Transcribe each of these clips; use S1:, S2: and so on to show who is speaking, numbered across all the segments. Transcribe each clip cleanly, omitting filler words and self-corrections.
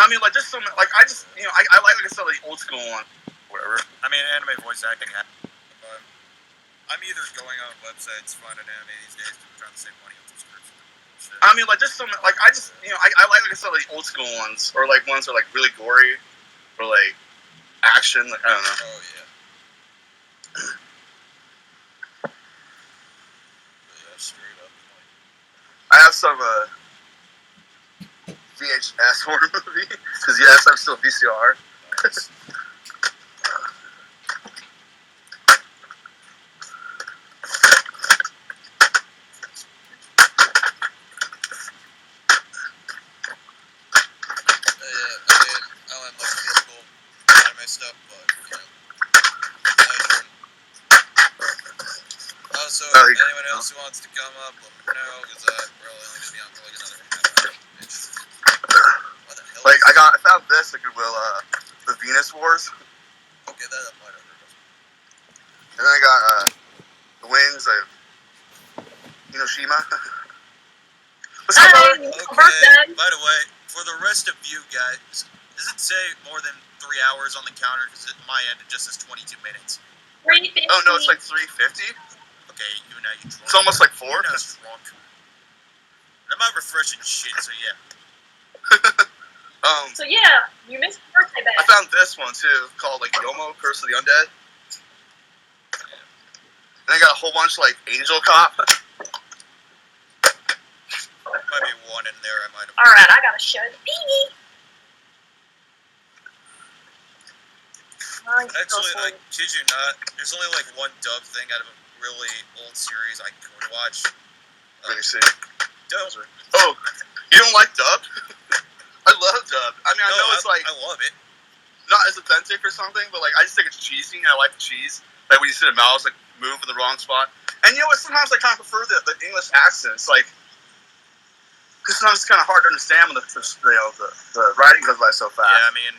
S1: I mean, like, just some, like, I just, you know, I like I said, like, old school one, whatever.
S2: I mean, anime voice acting happens, but I'm either going on websites finding anime these days because I'm trying to save money on subscriptions.
S1: I mean, like, just some, like, I just, you know, I like I said, like, old school ones, or, like, ones that are, like, really gory, or, like, action, like, I don't know.
S2: Oh, yeah. Yeah, straight up.
S1: I have some, VHS horror movie, because, yes, I'm still VCR.
S2: Nice. Stuff, but you know, also, anyone else who wants to come up, let me know, because I'm probably only going to be on for like another half hour. What the hell?
S1: Like, I found this at Goodwill, the Venus Wars.
S2: Okay, that might have heard of.
S1: And then I got, the Wings of Hiroshima. What's up, brother?
S2: Okay, by the way, for the rest of you guys, does it say more than 3 hours on the counter? Because at my end, it just says 22 minutes.
S3: 350.
S1: Oh, no, it's like 350.
S2: Okay, you know you drunk.
S1: It's almost like 4.
S2: You know it's drunk. I'm not refreshing shit, so yeah.
S3: So yeah, you missed your birthday bash.
S1: I found this one, too, called, like, Yomo, Curse of the Undead. And I got a whole bunch, like, Angel Cop.
S2: Might be one in there I might have...
S3: Alright, I gotta show the beanie.
S2: Actually, I kid you not, there's only like one dub thing out of a really old series I could watch.
S1: Let me see.
S2: Dub.
S1: Oh, you don't like dub? I love dub. I mean, I know it's like...
S2: I love it.
S1: Not as authentic or something, but like, I just think it's cheesy, and I like the cheese. Like, when you see the mouths, like, move in the wrong spot. And you know what, sometimes I kind of prefer the English accents, like... Because sometimes it's kind of hard to understand when the writing goes by so fast.
S2: Yeah, I mean...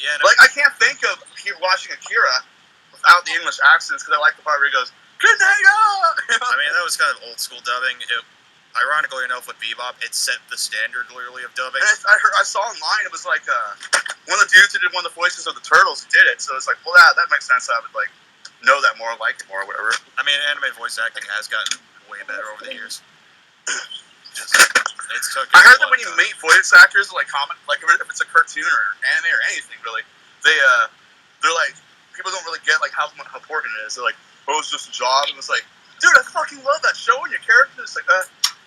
S2: Yeah, no.
S1: Like, I can't think of watching Akira without the English accents, because I like the part where he goes, "Good night,
S2: I mean, that was kind of old school dubbing. Ironically enough, with Bebop, it set the standard literally of dubbing.
S1: And I saw online, it was like, one of the dudes who did one of the voices of the Turtles did it, so it's like, well, that makes sense. I would, like, know that more, like it more, or whatever.
S2: I mean, anime voice acting has gotten way better over the years.
S1: I heard that when you meet voice actors, like if it's a cartoon or anime or anything, really, they're like, people don't really get like how important it is. They're like, oh, it's just a job, and it's like, dude, I fucking love that show, and your character is like,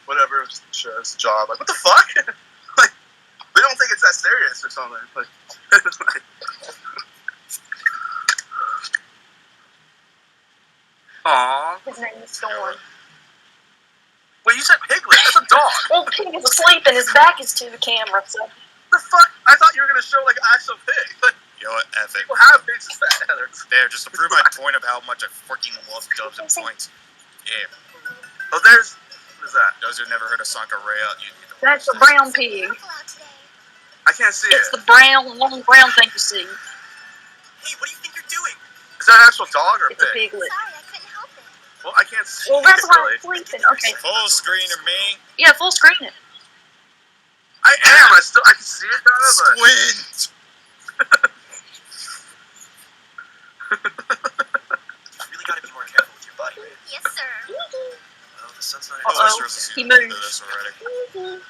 S1: whatever, it's a job. Like, what the fuck? Like, they don't think it's that serious or something. Like, aww.
S3: His name is Storm.
S1: Wait, you said Piglet? That's a dog.
S3: Well, Pig is asleep and his back is to the camera, so...
S1: The fuck? I thought you were going to show, like, an actual pig. Like,
S2: you know what, F it.
S1: People have pigs as fat headers.
S2: There, just to prove my point of how much I freaking love dubs and points. Yeah.
S1: Oh, there's... What is that?
S2: Those who never heard of Sankareya,
S3: that's the brown pig.
S1: I can't see
S3: it's the brown, long brown thing you see.
S2: Hey, what do you think you're doing?
S1: Is that an actual dog or a
S3: it's
S1: pig?
S3: It's a piglet.
S4: Sorry, I couldn't help it.
S1: Well, I can't see.
S3: Well, that's why
S1: really.
S3: I'm sleeping. Okay.
S2: Full screen of me.
S3: Yeah, full screen it.
S1: I am. I can see it kind of.
S2: Squint.
S4: You really got to be more careful with your body. Yes, sir.
S2: Oh, the sun's not
S3: he moved.
S2: This already.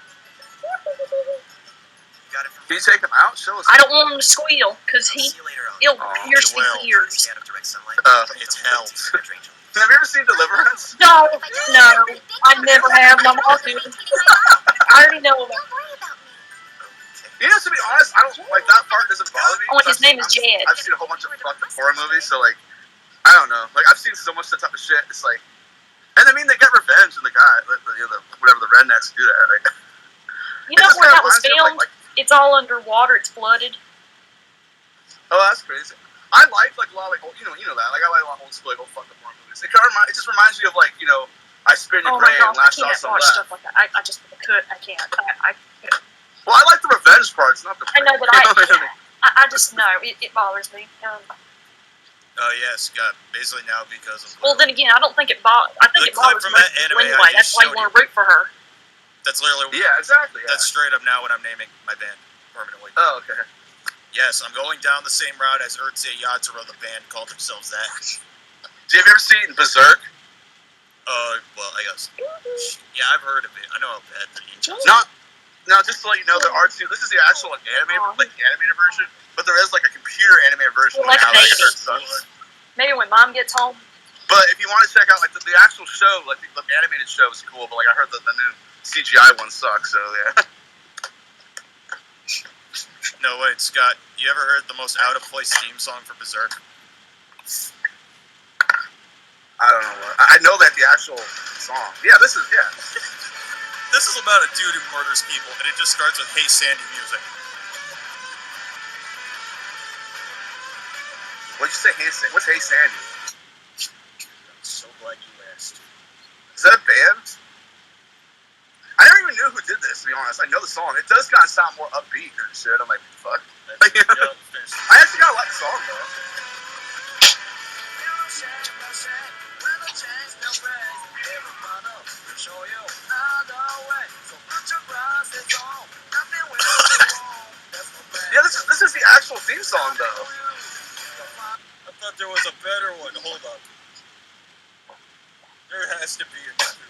S1: Can you take him out? Show us.
S3: I don't want him to squeal, because he'll pierce his ears.
S2: It's hell.
S1: Have you ever seen Deliverance?
S3: No, I never have. My mom did. I already know about it.
S1: You know, to be honest, I don't like that part. Doesn't bother me.
S3: Oh, his name is Jed.
S1: I've seen a whole bunch of fucking horror movies, so like, I don't know. Like, I've seen so much of that type of shit. It's like, and I mean, they get revenge on the guy, whatever the rednecks do that. Right?
S3: You know where that was filmed? It's all underwater. It's flooded.
S1: Oh, that's crazy. I like a lot of like, you know that. Like, I like a lot of old school, like, old fucking horror movies. It just reminds me of like, you know, I Spit in Your Grave and Last House on Left.
S3: Stuff like that. I can't.
S1: Well, I like the revenge parts, not the.
S3: I know, but I just know it bothers me.
S2: Yes, basically now because of.
S3: Well, then again, I don't think it bothers. I think it bothers me anyway. That's why you want to root for her.
S2: That's literally.
S1: Yeah, exactly. Yeah.
S2: That's straight up now what I'm naming my band. permanently.
S1: Oh, okay.
S2: Yes, I'm going down the same route as Urtse Yatsura, the band called themselves that.
S1: Have you ever seen Berserk?
S2: Well, I guess. Yeah, I've heard of it. I know how bad the ninjas are.
S1: No, just to let you know, there are two. This is the actual animated version, but there is like a computer animated version.
S3: Well, like
S1: now
S3: maybe.
S1: that sucks.
S3: Maybe when Mom gets home.
S1: But if you want to check out like the actual show, like the animated show is cool. But like I heard the new CGI one sucks. So yeah.
S2: No, wait, Scott. You ever heard the most out of place theme song for Berserk?
S1: I don't know what. I know that the actual song. Yeah, this is
S2: This is about a dude who murders people, and it just starts with "Hey Sandy" music.
S1: What'd you say? What's Hey Sandy?
S2: I'm so glad you asked.
S1: Is that a band? I never even knew who did this, to be honest. I know the song. It does kind of sound more upbeat and shit. I'm like, fuck. I actually kind of like the song, though. Yeah, this is the actual theme song, though.
S2: I thought there was a better one. Hold up. There has to be another.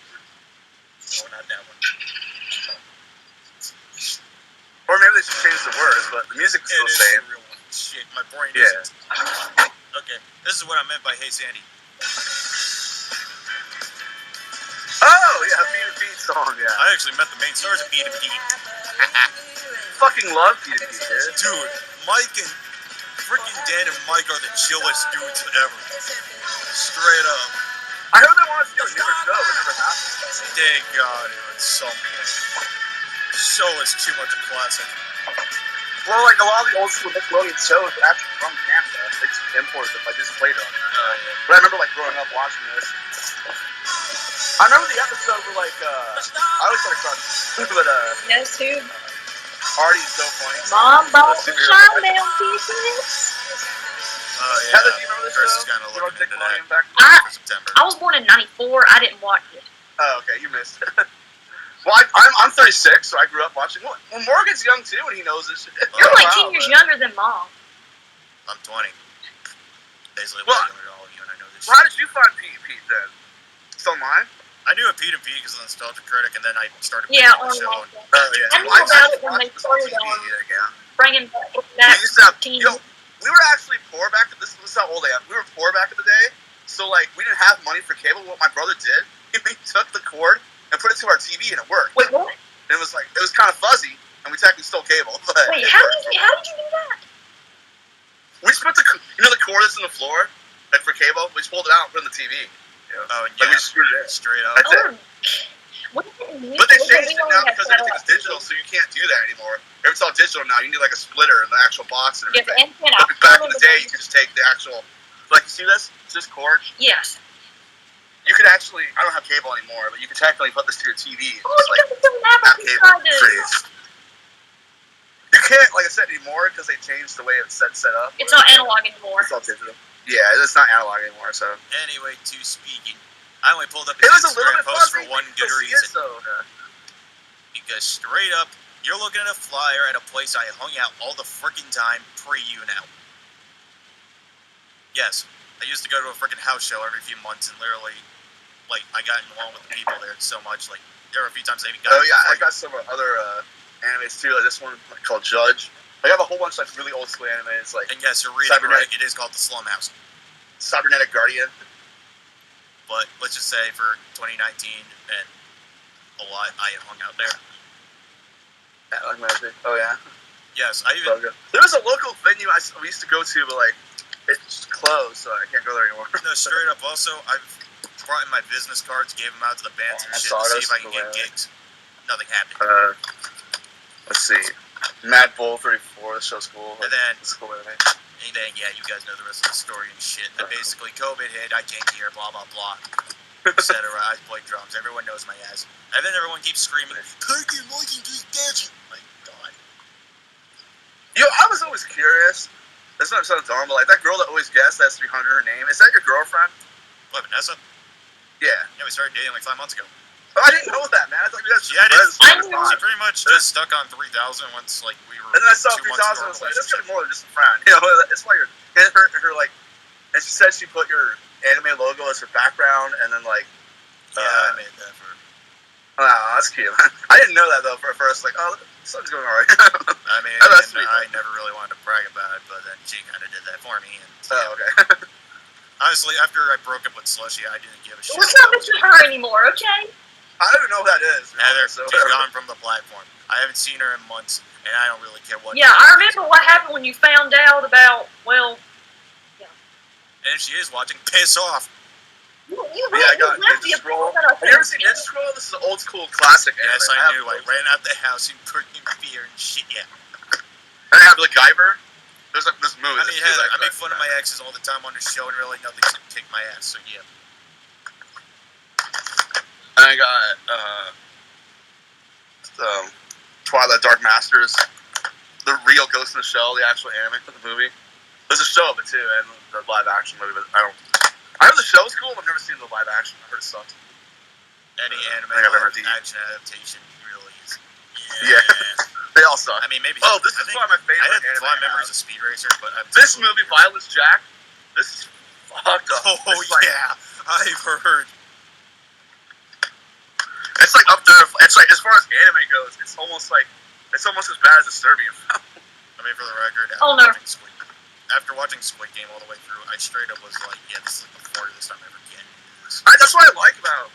S2: Oh, not that one.
S1: Or maybe they should change the words, but the music's still the same.
S2: Real one. Shit, my brain
S1: Yeah.
S2: isn't. Okay, this is what I meant by "Hey Sandy."
S1: Oh, yeah, Pete and Pete song, yeah.
S2: I actually met the main stars of Pete and Pete.
S1: Fucking love Pete and Pete, dude.
S2: Dude, Mike and freaking Dan and Mike are the chillest dudes ever. Straight up.
S1: I heard they wanted to do a newer show, it never happened.
S2: Thank God it was something. Show is too much a classic.
S1: Well, like a lot of the old school Nickelodeon shows are actually from Canada. They just imported them, like just played on there. But I remember like growing up watching this. I remember the episode where like I always had a crush, but
S3: Yes, too.
S1: Artie's so funny.
S3: Mom bought the
S1: superhero.
S3: Shinedown pieces.
S2: Yeah.
S1: Heather, do you remember this
S2: Chris
S1: show?
S2: is kind of
S1: You know,
S2: looking into that
S1: Nickelodeon back
S2: for September.
S3: I was born in '94. I didn't watch it.
S1: Oh, okay, you missed it. Well, I'm 36, so I grew up watching. Well, Morgan's young too, and he knows this shit.
S3: You're like
S1: Wow,
S3: 10 years younger than Mom.
S2: I'm 20. Basically,
S1: Well,
S2: way younger than all of you, and I know this.
S1: Well, how did you find Pete and Pete then? Still mine?
S2: I knew of Pete and Pete because of the Nostalgia Critic, and then I started
S3: Yeah,
S2: watching the show.
S3: online.
S1: Oh yeah.
S3: I knew about it when they started bringing
S1: We
S3: back
S1: used to have,
S3: teen.
S1: we were actually poor back at this is how old I am. We were poor back in the day, so like we didn't have money for cable. What my brother did, he took the cord and put it to our TV, and it worked.
S3: Wait, what?
S1: And it was kind of fuzzy, and we technically stole cable. But
S3: Wait, how did you do that?
S1: We just put the cord that's in the floor, like for cable. We just pulled it out and put it in the TV.
S2: Oh, and
S1: Like we just screwed it in.
S2: straight up.
S1: That's it.
S3: What
S1: But they changed it now because everything's digital, so you can't do that anymore. It's all digital now. You need like a splitter and the actual box and
S3: Yeah, the
S1: everything.
S3: antenna.
S1: But back in the day, you could just take the actual, like you see this? It's this cord.
S3: Yes.
S1: You could actually, I don't have cable anymore, but you could technically put this to your TV and
S3: Oh,
S1: just
S3: you
S1: like
S3: guys don't have
S1: have
S3: a
S1: cable
S3: decided.
S1: free. You can't, like I said, anymore because they changed the way it's set up.
S3: It's not analog anymore.
S1: It's all digital. Yeah, it's not analog anymore, so.
S2: Anyway, to speaking, I only pulled up
S1: It
S2: his
S1: was a little
S2: Instagram
S1: bit
S2: post for
S1: fuzzy.
S2: one good
S1: You'll see
S2: reason.
S1: it, so,
S2: Because straight up, you're looking at a flyer at a place I hung out all the freaking time pre-YouNow. Yes, I used to go to a freaking house show every few months, and literally, like, I got along with the people there so much. Like, there were a few times I even got.
S1: Oh yeah, I got some other animes too. Like this one called Judge. I have a whole bunch of like really old school animes, like
S2: And yes, you're reading right. It is called the Slum House.
S1: Cybernetic Guardian.
S2: But let's just say for 2019 and a lot, I hung out there.
S1: Yeah, like Magic. Oh yeah.
S2: Yes, I even.
S1: There was a local venue we used to go to, but like it's closed, so I can't go there anymore.
S2: No, straight up. Also, I've brought in my business cards, gave them out to the bands and shit to see if I can get gigs. Nothing happened.
S1: Let's see. Mad Bull 34. The show's cool.
S2: And then,
S1: it's cool anime.
S2: And then, yeah, you guys know the rest of the story and shit. And basically, COVID hit, I came here, blah, blah, blah, etc. I played drums. Everyone knows my ass. And then everyone keeps screaming, Peggy Mikey just dancing. My God.
S1: Yo, I was always curious. That's not so dumb, but like that girl that always guessed that's 300 her name. Is that your girlfriend?
S2: What, Vanessa?
S1: Yeah.
S2: Yeah, we started dating like 5 months ago.
S1: I didn't know that, man. I thought you guys
S2: Yeah, she pretty much just stuck on 3000 once like we were.
S1: And then I saw
S2: 2 months
S1: 3000. I
S2: into our
S1: was like, this
S2: relationship.
S1: is more than just a friend. You know, it's why her like, and she said she put your anime logo as her background, and then like,
S2: I made that for her.
S1: Oh, that's cute. I didn't know that though. For first, like, oh, something's going alright.
S2: I mean, I never really wanted to brag about it, but then she kind of did that for me. And,
S1: oh, okay.
S2: honestly, after I broke up with Slushy, I didn't give a shit.
S3: What's up with her anymore? Okay.
S1: I don't even know who that is.
S2: Heather,
S1: so
S2: she's gone from the platform. I haven't seen her in months, and I don't really care what.
S3: Yeah, I remember what happened when you found out about. Well, yeah.
S2: And if she is watching, piss off.
S3: You
S1: I got Ninja Scroll. Have you ever seen Ninja Scroll? This is an old school classic.
S2: Yes, I knew. I ran out the house in freaking fear and shit. Yeah.
S1: And I have MacGyver. There's like this movie.
S2: I mean, Heather, I make fun of my exes all the time on the show, and really nothing's gonna kick my ass. So yeah.
S1: And I got Twilight Dark Masters, the real Ghost in the Shell, the actual anime for the movie. There's a show of it too, and the live action movie. But I heard the show was cool. I've never seen the live action. I heard it sucked.
S2: Any anime action adaptation really is.
S1: Yeah. They all suck.
S2: I mean, maybe.
S1: Oh, this is one of my favorite.
S2: I had fond memories of Speed Racer, but
S1: this movie, Violence Jack, this is fucked up.
S2: Oh yeah, I've heard.
S1: It's like up there. It's like as far as anime goes, it's almost as bad as a Serbian film.
S2: I mean, for the record, after watching Squid Game all the way through, I straight up was like, yeah, this is like the farthest I'm ever getting into this.
S1: That's what I like about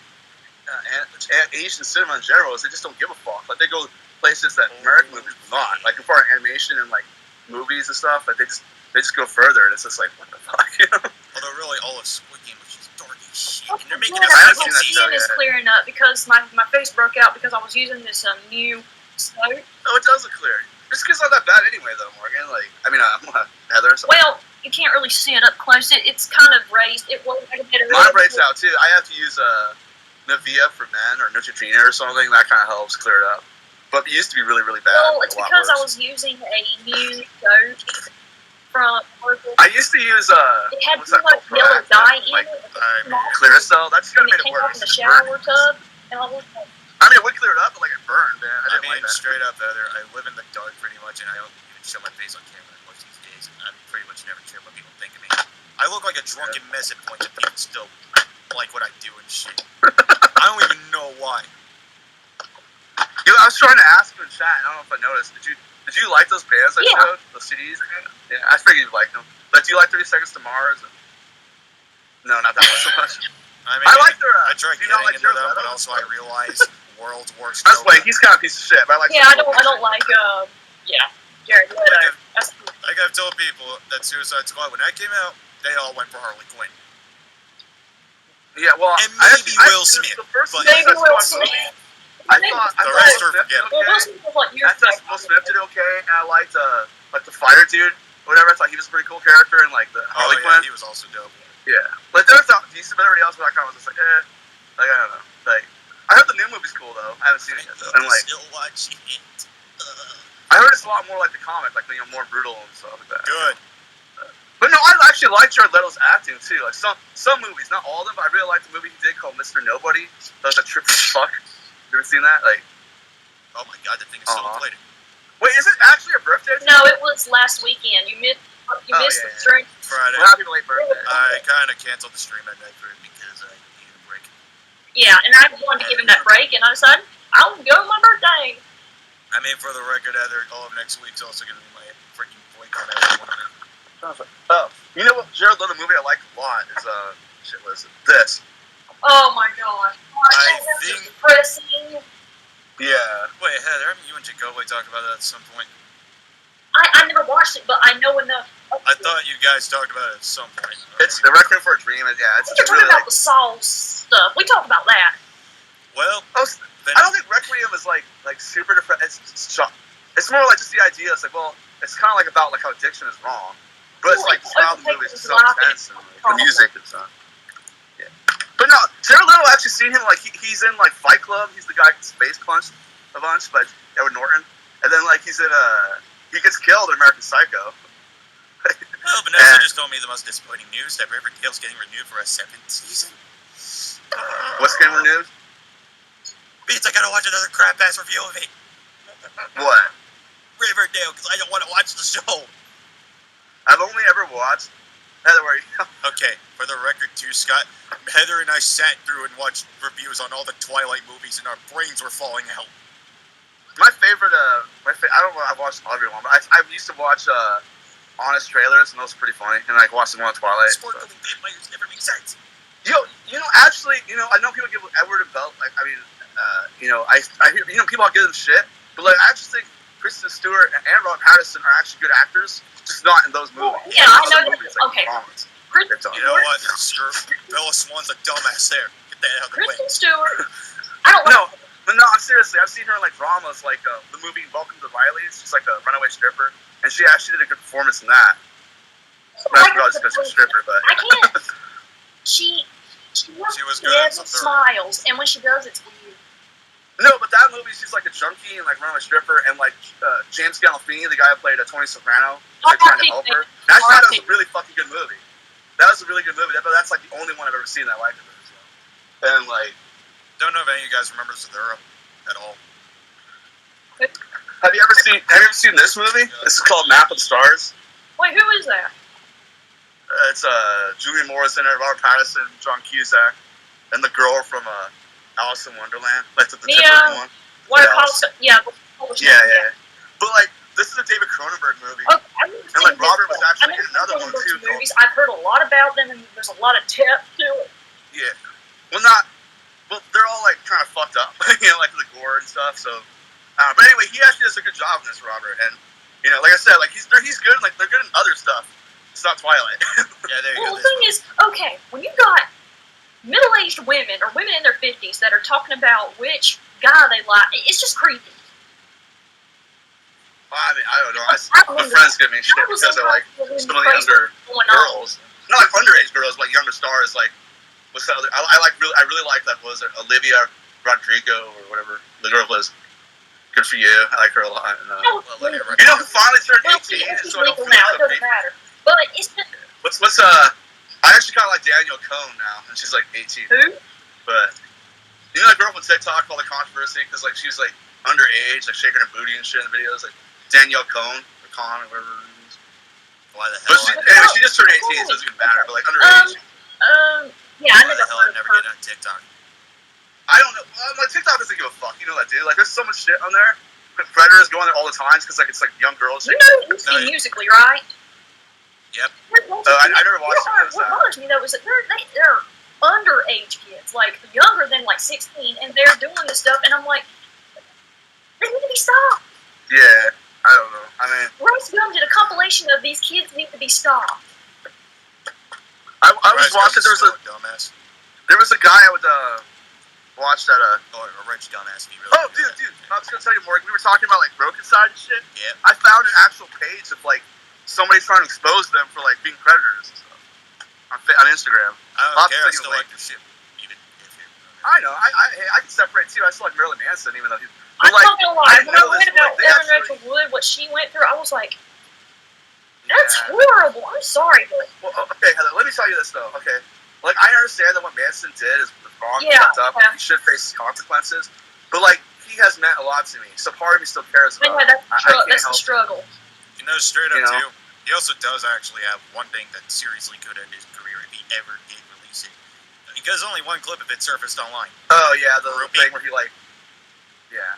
S1: Asian cinema in general is they just don't give a fuck. Like they go places that American movies will not. Like as far as animation and like movies and stuff, like they just go further, and it's just like what the fuck, you know?
S2: Although really, all of Squid Game was just dark as shit. And they're making
S3: my skin is clearing up because my face broke out because I was using this new soap.
S1: Oh, it does look clear. This skin's not that bad anyway, though, Morgan. Like, I mean, Heather.
S3: Well, you can't really see it up close. It's kind of raised. It was like a bit of.
S1: Mine breaks out too. I have to use Nivea for men or Neutrogena or something. That kind of helps clear it up. But it used to be really, really bad.
S3: Well, it's because I was using a new soap from.
S1: I used to use
S3: It had too much yellow dye in it.
S1: Clearasil. That's gonna make it worse.
S3: It came out in the shower tub, and I was like.
S1: I mean, it would clear it up, but like it burned, man. I mean,
S2: straight up, Heather, I live in the dark pretty much, and I don't even show my face on camera much these days. I pretty much never care what people think of me. I look like a drunken mess at points, and people still like what I do and shit. I don't even know why.
S1: I was trying to ask you in chat. I don't know if I noticed. Did you like those bands I showed? Those CDs? Yeah, I figured you'd like them. But do you like 30 Seconds to Mars? No, not that one so much.
S2: I mean,
S1: I like their.
S2: I tried getting into them, but also I realized World's Worst.
S1: I was like, he's kind of a piece of shit. But I like.
S3: Yeah, I don't like. Jared Leto.
S2: Like I've told people that Suicide Squad, when that came out, they all went for Harley Quinn.
S1: Yeah, well,
S2: and maybe Will Smith.
S3: Maybe Will Smith.
S1: I thought
S2: the rest are forgettable.
S1: I thought Will Smith did okay, and I liked like the fighter dude, whatever. I thought he was a pretty cool character, and like the Harley Quinn.
S2: He was also dope.
S1: Yeah, like there was decent, but everybody else was kind of just like, like I don't know. Like I heard the new movie's cool though. I haven't seen it yet though. And like
S2: still watching it.
S1: I heard it's a lot more like the comic, like more brutal and stuff like that.
S2: Good.
S1: But no, I actually like Jared Leto's acting too. Like some movies, not all of them, but I really liked the movie he did called Mr. Nobody. That was a trippy fuck. You ever seen that? Like,
S2: oh my god, that thing is so inflated.
S1: Wait, is it actually your birthday?
S3: No, it was last weekend. You missed the stream.
S2: Friday.
S1: Well, happy late birthday.
S2: I kind of canceled the stream at night for it because I needed a break.
S3: Yeah, and I wanted to give him that break, and I decided I'll go on my birthday.
S2: I mean, for the record, Heather, all of next week's also going to be my freaking break on every one of them.
S1: Oh, you know what Jared Leto movie I like a lot is shit. What is it? This.
S3: Oh my gosh!
S2: I think
S3: depressing.
S1: Yeah.
S2: Wait, Heather, haven't you and Jacoby talked about that at some point?
S3: I never watched it, but I know enough.
S2: I thought you guys talked about it at some point.
S1: It's The Requiem for a Dream, and yeah, it's
S3: You're talking
S1: really
S3: about the Saul stuff. We talked about that.
S2: Well,
S1: I don't think Requiem is like super different. It's more like just the idea. It's like, well, it's kind of like about like how addiction is wrong, but it's like the style of the movie is so intense and like, the music and stuff. Yeah, but no, Jared Leto, I've actually seen him like he's in like Fight Club. He's the guy who space punched a bunch by Edward Norton, and then like he's in he gets killed in American Psycho.
S2: Well, Vanessa just told me the most disappointing news that Riverdale's getting renewed for a 7th season.
S1: What's getting renewed?
S2: means I gotta watch another crap ass review of it.
S1: What?
S2: Riverdale, because I don't want to watch the show.
S1: I've only ever watched. Heather, where are you?
S2: Okay, for the record too, Scott, Heather and I sat through and watched reviews on all the Twilight movies, and our brains were falling out.
S1: My favorite, I don't know, I've watched everyone, but I used to watch Honest Trailers, and those were pretty funny, and like watching one on Twilight.
S2: Sparkling vampires never make sense.
S1: Actually, I know people give Edward and Bell, like, I mean, I hear, people give them shit, but like, I actually think Kristen Stewart and Robert Pattinson are actually good actors, just not in those movies.
S3: Yeah, I know that.
S1: Movies, like,
S3: Okay.
S2: You know what? Bella Swan's a dumbass there. Get that out of the way.
S3: Kristen Stewart. I don't know.
S1: No, I'm seriously. I've seen her in like dramas, like the movie Welcome to Riley's. She's like a runaway stripper, and she actually did a good performance in that. Not probably just because she's a stripper, but
S3: I can't. She
S2: was good.
S3: Never smiles, and when she does, it's weird.
S1: no, but that movie, she's like a junkie and like runaway stripper, and like James Gandolfini, the guy who played Tony Soprano, is like trying to help her. And I thought that was a really fucking good movie. That was a really good movie. That's like the only one I've ever seen that I liked of her. So. And like,
S2: don't know if any of you guys remember Zathura at all.
S1: Have you ever seen this movie? Yeah. This is called Map of the Stars.
S3: Wait, who is that?
S1: It's Julian Moore's in it, Robert Pattinson, John Cusack, and the girl from Alice in Wonderland, like the Tim one.
S3: Yeah.
S1: But like, this is a David Cronenberg movie, and like Robert was actually in another one too.
S3: Movies. I've heard a lot about them, and there's a lot of depth to it.
S1: Yeah, well, they're all like kind of fucked up, like the gore and stuff. So, but anyway, he actually does a good job in this, Robert, and like I said, like he's good, like they're good in other stuff. It's not Twilight.
S3: Yeah, there you go. Well, the thing is, okay, when you got middle-aged women or women in their 50s that are talking about which guy they like, it's just creepy.
S1: Well, I mean, I don't know. My friends give me shit because they're like some of the younger girls, not like underage girls, like younger stars. Like, what's that other? I really like that. Was it Olivia Rodrigo or whatever the girl was? Good for you. I like her a lot. And, who finally turned 18?
S3: It's legal now. It doesn't matter. But it's just...
S1: I actually kind of like Danielle Cohn now, and she's like 18.
S3: Who?
S1: But that girl from TikTok, all the controversy because like she's like underage, like shaking her booty and shit in the videos, like Danielle Cohn or Con or whatever it is.
S2: Why the hell?
S1: But she just turned 18, so it doesn't even matter. But like underage.
S3: Yeah,
S2: I never get on TikTok.
S1: I don't know. Like TikTok doesn't give a fuck. You know that, dude. Like there's so much shit on there. Predators go on there all the time because like it's like young girls.
S3: You know Musically, right?
S2: Yep.
S1: I never watched it.
S3: What bothers me though is that they're underage kids, like younger than like 16, and they're doing this stuff, and I'm like, they need to be stopped.
S1: Yeah, I don't know. I mean,
S3: Rice Gum did a compilation of these kids need to be stopped.
S1: I was watching. There was a guy I would watch that.
S2: A rich dumbass.
S1: Dude, I was gonna tell you, Morgan. We were talking about like Broken Side and shit.
S2: Yeah.
S1: I found an actual page of like somebody trying to expose them for like being predators and stuff on Instagram.
S2: I don't care. I still like their shit. Even if
S1: I know. I can separate too. I still like Marilyn Manson, even though he's.
S3: I'm not gonna lie. When I read about Evan Rachel Wood, what she went through, I was like, that's horrible. I'm sorry, but.
S1: Well, okay, Heather. Let me tell you this though. Okay, like I understand that what Manson did is wrong, fucked up. He should face consequences, but like he has meant a lot to me. So part of me still cares about.
S3: That's the struggle.
S2: You know, straight up too. He also does actually have one thing that seriously could end his career if he ever did release it. Because only one clip of it surfaced online.
S1: Oh yeah, the thing where he like, yeah.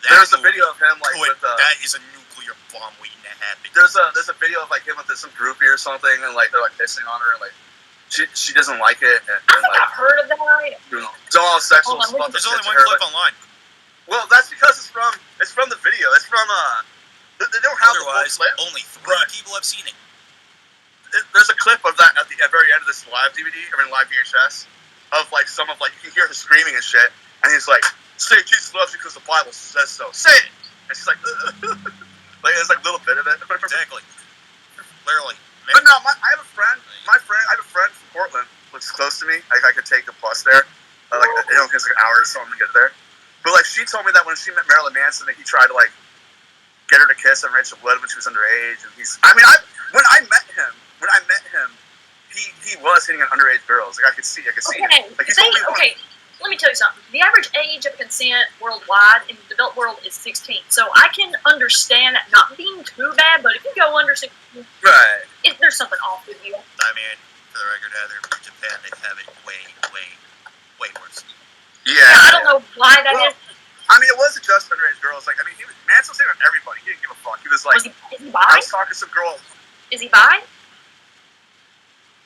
S1: There's a video of him like with
S2: that is a nuclear bomb waiting to happen.
S1: There's a video of like him with some groupie or something, and like they're like pissing on her, and like she doesn't like it. And,
S3: I think I've heard of that.
S1: It's all sexual stuff.
S2: There's only one clip online.
S1: Well, that's because it's from the video. It's from They don't have
S2: otherwise,
S1: the full clip.
S2: Only 3 people have seen it.
S1: There's a clip of that at the very end of this live DVD, live VHS, of like some of like you can hear her screaming and shit, and he's like, "Say Jesus loves you because the Bible says so. Say it." And she's like, like there's like a little bit of it.
S2: Exactly. Literally.
S1: But no, I have a friend. I have a friend from Portland, which is close to me. Like I could take a bus there. Like it only takes like an hour or something to get there. But like she told me that when she met Marilyn Manson, that he tried to like get her to kiss Evan Rachel Wood when she was underage, and when I met him, he was hitting on underage girls. Like I could see it. Like he told me
S3: let me tell you something. The average age of consent worldwide in the developed world is 16. So I can understand that not being too bad, but if you go under 16,
S1: Right.
S3: there's something off with you.
S2: I mean, for the record, Heather, in Japan, they have it way worse.
S1: Yeah.
S3: I don't know why that is.
S1: I mean, it wasn't just underage girls. Like, I mean, Mansell was saying everybody. He didn't give a fuck. He was like,
S3: Is he bi?
S1: I was talking to some girls.
S3: Is he bi?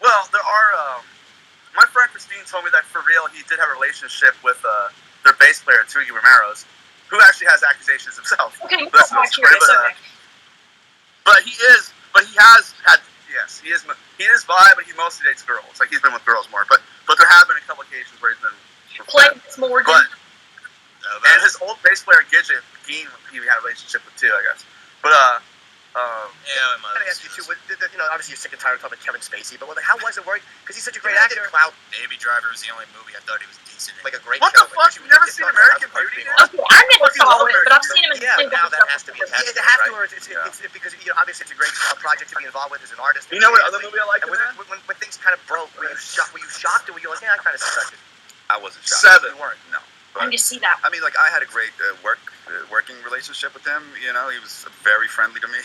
S1: Well, there are. My friend Christine told me that for real, he did have a relationship with their bass player, Twiggy Romero's, who actually has accusations himself.
S3: Okay,
S1: That's
S3: I'm
S1: no story,
S3: curious. Okay.
S1: but he has had. Yes, he is bi, but he mostly dates girls. Like, he's been with girls more. But there have been a couple occasions where he's been.
S3: Playing with Morgan.
S1: And his old bass player Gidget, he had a relationship with too, I guess. But
S2: Yeah,
S4: I'm gonna ask you too. Obviously you're sick and tired of talking about Kevin Spacey, but how was it work? Because he's such a great actor.
S2: Baby Driver was the only movie I thought he was decent in.
S4: Like a great.
S1: what the fuck? You've never seen American Beauty?
S3: Okay, I never saw it, but I've seen him in
S4: Yeah,
S3: plenty
S4: now
S3: of
S4: that
S3: stuff.
S4: has to be attached. Yeah, afterwards, it's because obviously it's a great project to be involved with as an artist.
S1: You know what other movie I like?
S4: And when things kind of broke, were you shocked, or were you like, yeah, I kind of suspected?
S5: I wasn't shocked.
S1: 7.
S5: You weren't. No.
S3: I can just see that.
S5: I mean, like, I had a great working relationship with him. You know, he was very friendly to me.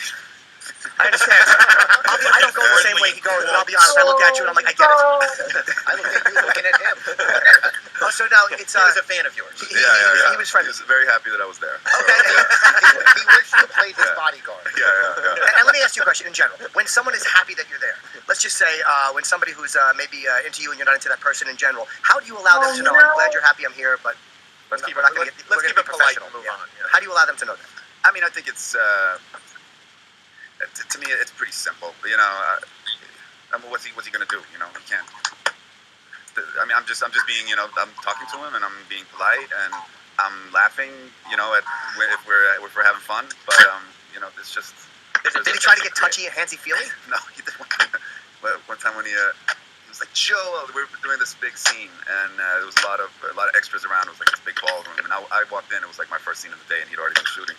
S4: I understand. I don't go the same way he goes, and I'll be honest. I look at you and I'm like, I get it. I look at you looking at him. Oh, so now it's. He was a fan of yours.
S5: He
S4: was friendly.
S5: He was very happy that I was there.
S4: Okay. He wished you played his bodyguard.
S5: Yeah.
S4: And let me ask you a question in general. When someone is happy that you're there, let's just say when somebody who's maybe into you and you're not into that person in general, how do you allow them to know? I'm glad you're happy I'm here, but let's keep it polite and move on. How do you allow them to know that?
S5: I mean, I think it's. To me, it's pretty simple. You know, I mean, what's he gonna do? You know, he can't. I mean, I'm just being. You know, I'm talking to him and I'm being polite and I'm laughing. You know, if we're having fun. But you know, it's just.
S4: Did he try to get touchy and handsy-feely?
S5: No, he did one time when he was like, Joe, we were doing this big scene and there was a lot of extras around. It was like this big ballroom, and I walked in. It was like my first scene of the day, and he'd already been shooting,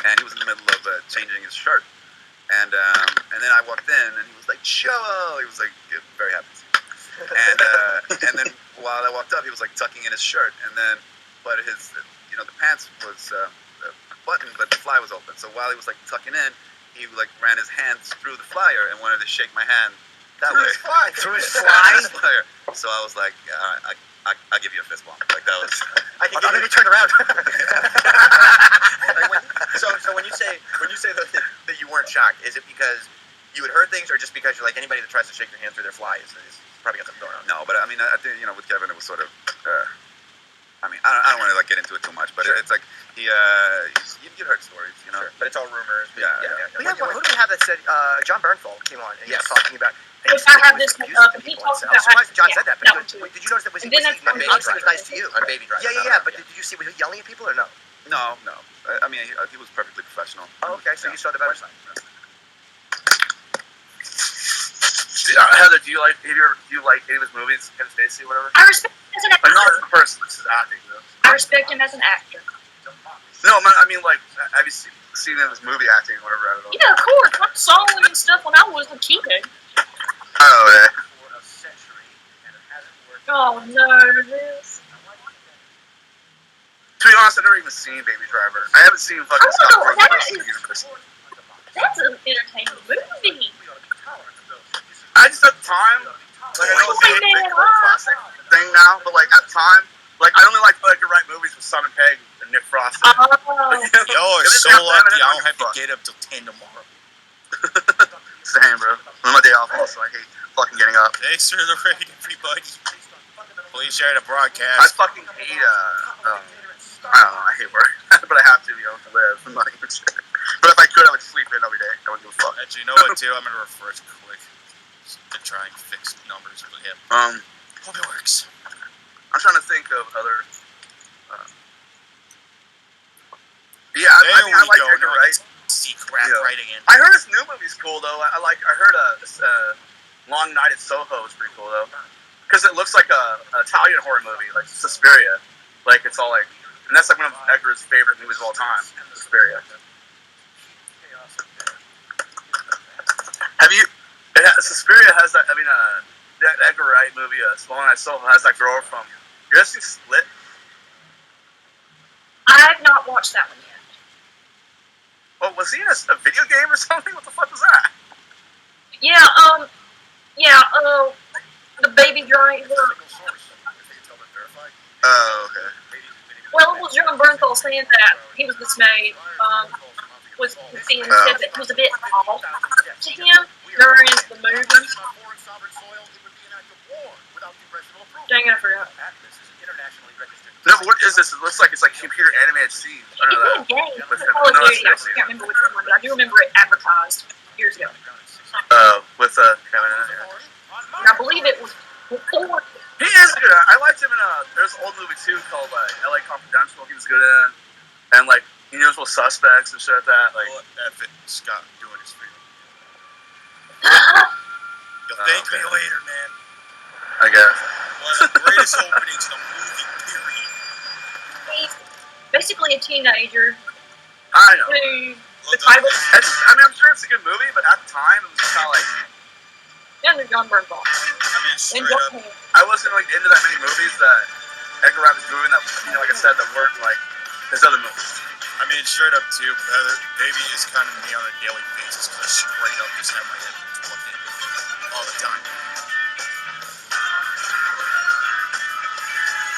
S5: and he was in the middle of changing his shirt. And then I walked in, and he was like, Joe! He was like very happy to see me. And then while I walked up, he was like tucking in his shirt, but his the pants was buttoned, but the fly was open. So while he was like tucking in, he like ran his hands through the flyer and wanted to shake my hand that way.
S4: Through his fly?
S5: Flyer. So I was like, I'll give you a fist bump. Like that was.
S4: I can maybe turn around.
S6: So when you say that you weren't shocked, is it because you had heard things, or just because you're like anybody that tries to shake your hand through their fly is probably got something going on?
S5: No, but I mean, I think with Kevin it was sort of. I mean, I don't want to like get into it too much, but
S6: Sure.
S5: it's like you'd heard stories, you know.
S6: Sure. But it's all rumors.
S5: Yeah.
S4: Who do we have that said John Bernthal came on and he was talking about.
S3: If I have this up, he talks
S4: I was surprised John said that. But
S3: one too.
S4: did you notice that was
S3: And
S4: he
S3: then that's-
S4: obviously was nice to you?
S6: On Baby Driver.
S4: Yeah. But did you see was he yelling at people or no?
S5: No. I mean, he was perfectly professional.
S4: Oh, okay. So you saw the better side.
S1: Heather, do you like any of his movies, Kevin Spacey, or whatever?
S3: I respect him as an
S1: Like, not as
S3: actor.
S1: a person, this is acting, though.
S3: I respect him as an actor.
S1: No, I mean, like, have you seen him in his movie acting, or whatever? I don't know.
S3: Yeah, of course. I saw him and stuff when I was a kid.
S1: Oh, yeah.
S3: Oh no, this.
S1: To be honest, I've never even seen Baby Driver. I haven't seen fucking
S3: Oh,
S1: Scott Pilgrim
S3: that
S1: versus the
S3: is-
S1: Universe.
S3: That's an entertaining movie.
S1: I just at the time, like, I know it's like a big cult classic thing now, but like at the time, like I only like Edgar Wright movies with Simon Pegg and Nick Frost.
S3: Oh.
S2: Y'all are so lucky I don't have to get up till 10 tomorrow.
S1: Same, bro. On my day off, also, I hate fucking getting up.
S2: Thanks for the raid, everybody. Please share the
S1: I
S2: broadcast.
S1: fucking hate. I don't know. I hate work, but I have to, to live. I'm not even sure. But if I could, I would sleep in every day. I wouldn't give a fuck.
S2: Actually, you know what, too? I'm going to refresh quick to try and fix numbers with him. Hope it works.
S1: I'm trying to think of other. I mean, I like Edgar Wright.
S2: See crap
S1: Yeah.
S2: writing in.
S1: I heard his new movie's cool though. I heard this Long Night at Soho is pretty cool though, because it looks like a Italian horror movie, like Suspiria. Like it's all like, and that's like one of Edgar's favorite movies of all time, Suspiria. Have you? Suspiria has that. I mean, that Edgar Wright movie, Long Night at Soho, has that girl from. You You guys seen Split?
S3: I've not watched that one yet.
S1: Oh, was he in a video game or something? What the fuck was that?
S3: Yeah, the baby driver.
S1: Oh, okay.
S3: Well, it was John Bernthal saying that he was dismayed, was seeing said that he was a bit off to him during the movie. Dang, I forgot.
S1: No, but what is this? It looks like it's like computer animated scenes. I
S3: It's
S1: don't know
S3: a game.
S1: that.
S3: It's Call of Duty. I can't remember which one, but I do remember it advertised years ago.
S1: With Kevin in it. Yeah.
S3: And I believe it was before.
S1: He is good. I liked him in there's an old movie too called LA Confidential. He was good in, and like Unusual Suspects and shit like that. Like
S2: Scott doing his freedom.
S3: That's
S2: You'll thank me later, man.
S1: I guess.
S2: One of the greatest openings in the movie period.
S3: He's basically a teenager
S1: I know.
S3: who the title
S1: I'm sure it's a good movie, but at the time it was just kind of like
S3: under John Bernthal.
S2: I mean, straight
S3: And
S2: up.
S1: I wasn't like into that many movies that Edgar Wright was doing that, like I said, that weren't like his other movies.
S2: I mean, straight up too. Baby is kind of me on a daily basis because I straight up just have my head plugged in all the time.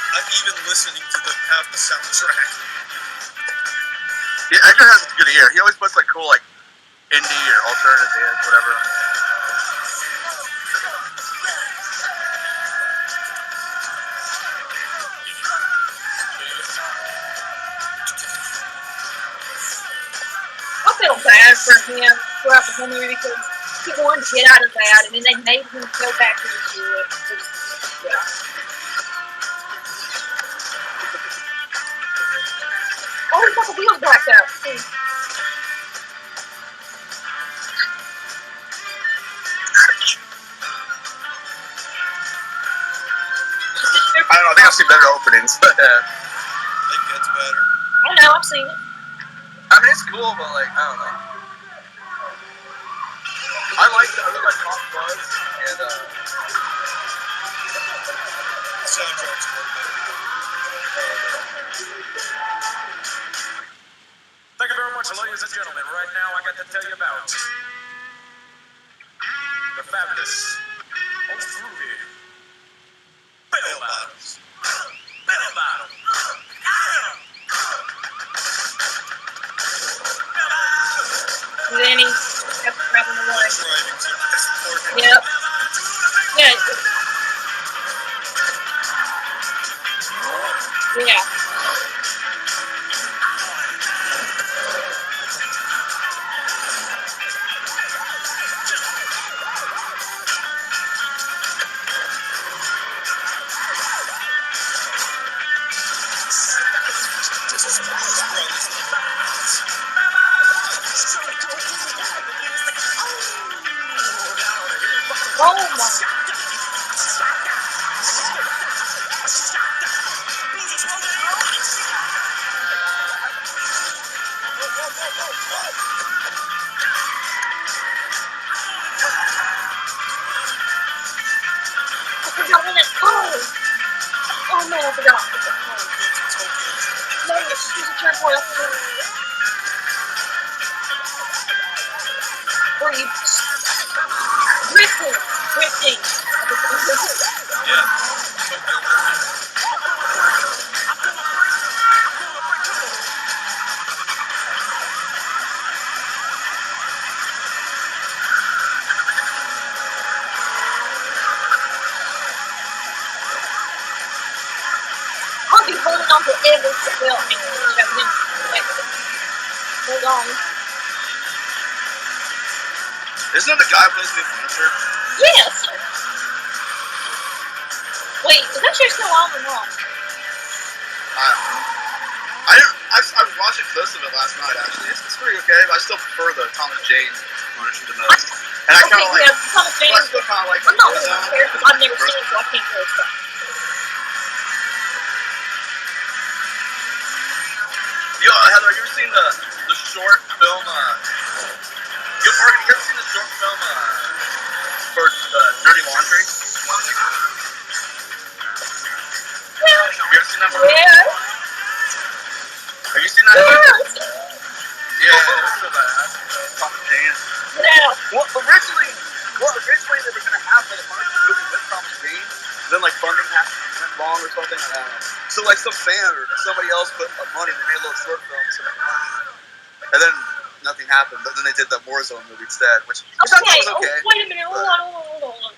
S2: I'm even listening to half the soundtrack.
S1: Yeah, Edgar has a good ear. He always puts like cool like indie or alternative bands, whatever.
S3: I feel bad for him throughout the whole movie because he wanted to get out of that, and then they made him go back into it. Yeah. Oh, he's got the wheels blacked out. See.
S1: I don't know. I think I've seen better openings, but
S2: I think that's better.
S3: I know, I've seen it.
S1: I mean it's cool, but like I don't know. I like Hot Buzz and
S2: Soundtrack's more better.
S7: Thank you very much, ladies and gentlemen. Right now, I got to tell you about the fabulous, most groovy bell bottoms. Bell bottom.
S3: And then he kept traveling away.
S2: Driving to this
S3: Yep. Yeah. Yeah. Oh my. I forgot when it's cold. Oh man, I forgot. No, she's a turquoise. I forgot. Where you drifting. I'll be holding on to every well, hold on.
S1: isn't that the guy who plays the Punisher?
S3: Yes. Wait, is that show still on or not?
S1: I was watching clips of it last night. Actually, it's pretty okay. But I still prefer the Thomas Jane Punisher the most. And I kind of like.
S3: Yeah, Thomas Jane.
S1: I still kind of like.
S3: I'm not really prepared because I've never seen it, so I can't really say.
S1: Yo, Heather, have you ever seen the short film? Yo, Morgan, you ever seen the short film for Dirty Laundry?
S3: Well,
S1: seen that movie?
S3: Yes.
S1: Have you seen that movie?
S3: Yes.
S1: Yeah, it's so badass. Tom and Jane.
S3: Yeah.
S1: Well, originally they were gonna have like a Punisher movie with Tom and Jane. Then like funding went wrong or something. I don't know. So like some fan or somebody else put up money. They made a little short film. So and then nothing happened. But then they did the Warzone movie instead, which I thought
S3: Okay.
S1: was okay.
S3: Oh, wait a minute. Hold on.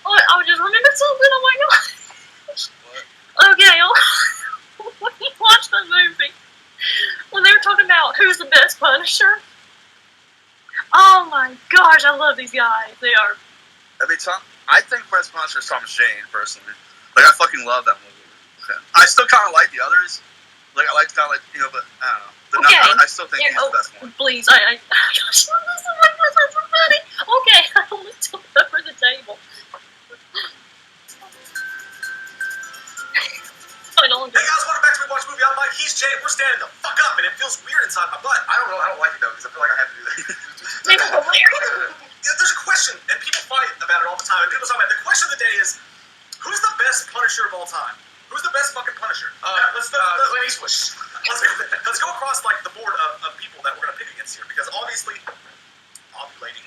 S3: Oh, I just remembered something. Oh my gosh. Okay. When you watch the movie, when they were talking about who's the best Punisher. Oh my gosh, I love these guys. They are.
S1: I mean, I think Best Punisher is Tom Jane personally. Like I fucking love that movie. I still kind of like the others. Like I like kind of like but I don't know.
S3: Okay.
S1: I still think he's the best one.
S3: Please, I gosh, this is so funny. Okay, I almost took over the table. I don't.
S7: Hey guys, welcome back to Rewatch Movie. I'm Mike. He's Jay. We're standing the fuck up, and it feels weird inside my butt.
S6: I don't know. I don't like it though because I feel like I have to do that.
S7: Yeah, there's a question, and people fight about it all the time. And people talk about it. The question of the day is, who's the best Punisher of all time? Who's the best fucking Punisher?
S6: Clint Eastwood.
S7: Let's go across like the board of people that we're gonna pick against here because obviously, ovulating.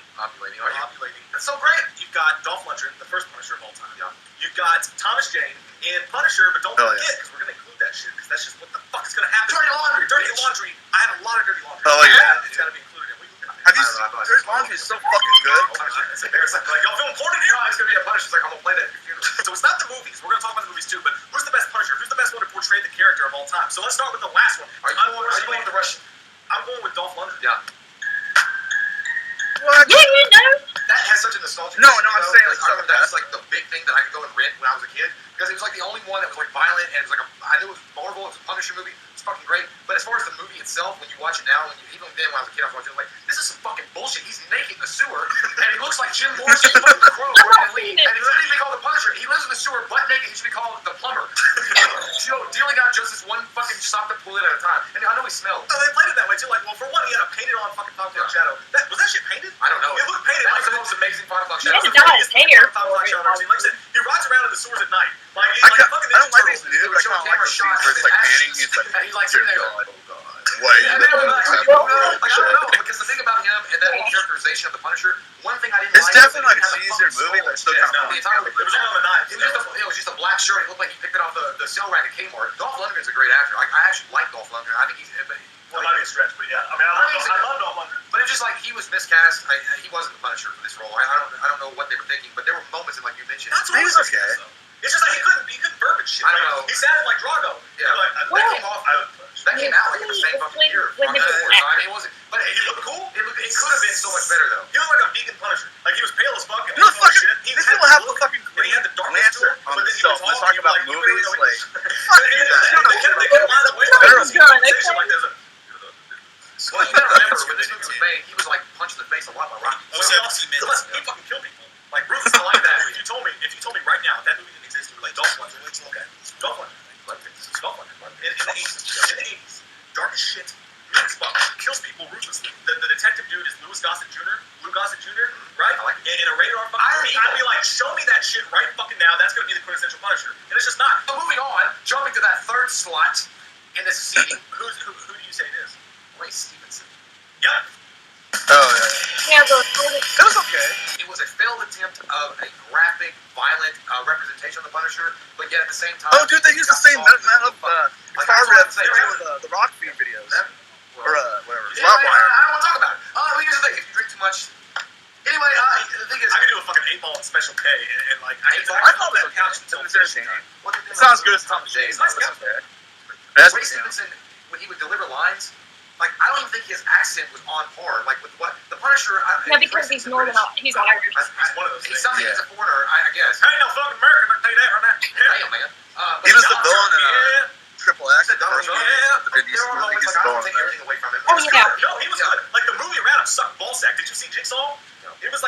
S7: That's so great. You've got Dolph Lundgren, the first Punisher of all time.
S6: Yeah.
S7: You've got Thomas Jane in Punisher, but don't
S1: Oh,
S7: forget
S1: yeah.
S7: because we're gonna include that shit because that's just what the fuck is gonna happen.
S6: Dirty laundry.
S7: Dirty laundry. I have a lot of dirty laundry.
S1: Oh, yeah.
S7: It's gotta be included. And
S1: Have you seen Dirty Laundry? Is so fucking good.
S7: It's embarrassing. Like, y'all feel important here?
S6: It's gonna be a Punisher. It's like I'm gonna play that at your funeral.
S7: So it's not the movies. We're gonna talk about the movies too, but who's the best Punisher? Who's the best one to portray the character of all time? So let's start with the last one.
S6: Are you going with the Russian?
S7: I'm going with Dolph Lundgren.
S6: Yeah.
S1: What?
S3: Yeah, you know.
S6: That has such a nostalgic.
S1: No,
S6: thing,
S1: I'm
S6: you know?
S1: saying,
S6: like,
S1: like,
S6: I remember that was like the big thing that I could go and rent when I was a kid because it was like the only one that was like violent and it was like I knew it was Marvel, it was a Punisher movie, it's fucking great. But as far as the movie itself, when you watch it now, even then when I was a kid, I was watching it like this is some fucking bullshit. He's naked in the sewer and he looks like Jim Morrison from The Crow or
S3: not
S6: Lee,
S3: seen it.
S6: and he shouldn't be called the Punisher. He lives in the sewer butt naked. He should be called the plumber. Dealing out just this one fucking stop the toilet at a time. And I know he smells.
S7: Oh, they played it that way too. Like, well, for one, he had a painted on fucking 5 o'clock shadow. Was that shit painted?
S6: I don't know.
S7: It looked painted.
S6: That
S7: Like
S6: was the most amazing 5 o'clock
S3: He
S6: shadow.
S3: had to dye his hair.
S7: 5 o'clock shadow. Like I said, he rides around in the sewers at night. Like,
S1: I don't like these
S7: Turtles.
S1: videos, but I kind of like the scenes where it's like panning. He's like,
S6: And he's like
S1: dear
S6: sitting there.
S1: God, oh God. Why?
S6: Yeah,
S1: You
S6: I don't know, because the thing about him and that whole characterization of the Punisher, one thing I didn't
S1: It's
S6: like
S1: definitely like a
S6: was that he
S1: cheesier
S6: had a
S1: movie,
S6: fucking
S1: but it's still
S6: skull.
S1: kind of
S6: The entire
S7: It was all on the knives.
S6: it was just a black shirt. It looked like he picked it off the sale rack at Kmart. Dolph Lundgren's a great actor. I actually like Dolph Lundgren. I think he's.
S7: Well, might be a stretch, but yeah. I mean, I love Dolph Lundgren.
S6: But it's just like he was miscast. He wasn't the Punisher for this role. I don't know what they were thinking, but there were moments, and like you mentioned,
S7: That's what
S1: He's
S7: was
S1: okay.
S7: It's just like he couldn't verbiage shit.
S6: I don't
S7: Like,
S6: know.
S7: He sounded like Drago.
S6: Yeah.
S7: Like, that came out like in the same fucking year.
S3: When he was
S6: I mean, it wasn't. But
S7: He looked cool.
S6: it could have been so much better though.
S7: He looked like a vegan Punisher. Like he was pale as fuck and
S1: You know,
S7: full of
S1: fucking,
S7: shit. He
S1: these
S7: had
S1: people
S7: the
S1: have the
S7: look,
S1: fucking
S7: and he had the darkness to
S1: Lancer
S7: him,
S1: on
S7: but then he
S1: themselves.
S7: was
S1: Let's
S7: tall,
S1: talk
S7: you
S1: about
S7: like, you
S1: movies.
S7: really
S1: Like,
S7: they kept lying away from
S1: Better
S7: the
S1: was
S7: conversation like there's a.
S6: Well, you gotta remember when this movie was made, he was like punched in the face a lot by Rocky.
S7: Oh, see, he fucking killed people. Like Bruce, I like that. If you told me right now if that movie didn't exist, you were like Dolph Lundgren. Okay, Dolph Lundgren. Dolph Lundgren. In the 80s, dark as shit. Mean as fuck. Kills people ruthlessly. The detective dude is Lou Gossett Jr., right? I like it. In a rated R fucking movie, I'd be like, show me that shit right fucking now. That's gonna be the quintessential Punisher, and it's just not.
S6: But moving on, jumping to that third slot in this seating,
S7: Who do you say it is?
S6: Ray Stevenson.
S7: Yep.
S1: oh yeah.
S3: Yeah,
S1: It was okay.
S6: It was a failed attempt of a graphic, violent representation of the Punisher, but yet at the same time.
S1: Oh, dude, they used the same metal
S6: Like,
S1: car
S6: that's what I'm
S1: riffs they
S6: saying.
S1: do with the rock feed videos. Or whatever.
S6: Yeah,
S1: Slap
S6: I
S1: wire.
S6: don't want to talk about it. But here's the thing: if you drink too much. Anyway, the thing is,
S7: I could do a fucking 8-ball and Special K, and like I
S1: thought
S7: that
S1: that
S7: couch until
S1: was entertaining.
S6: it
S1: Sounds good as Tom Jane.
S6: It's nice.
S1: Okay.
S6: Ray Stevenson, when he would deliver lines, like I don't even think his accent was on par. Like with what the Punisher.
S3: yeah, because he's normal. He's Irish.
S7: He's one of those
S6: He's
S7: things.
S6: something. He's a foreigner, I guess.
S7: I ain't no fucking American. I can tell you that right now.
S6: Damn, man.
S1: He was the villain in
S7: Yeah.
S1: Triple X. The first one. The Vin
S6: There
S1: Diesel
S6: are
S1: movie.
S6: moments
S1: He's
S6: like
S1: the
S6: I don't
S1: villain.
S6: take everything away from him.
S3: Oh, yeah.
S7: No, he was good. Like the movie around him sucked ballsack. Did you see Jigsaw? It was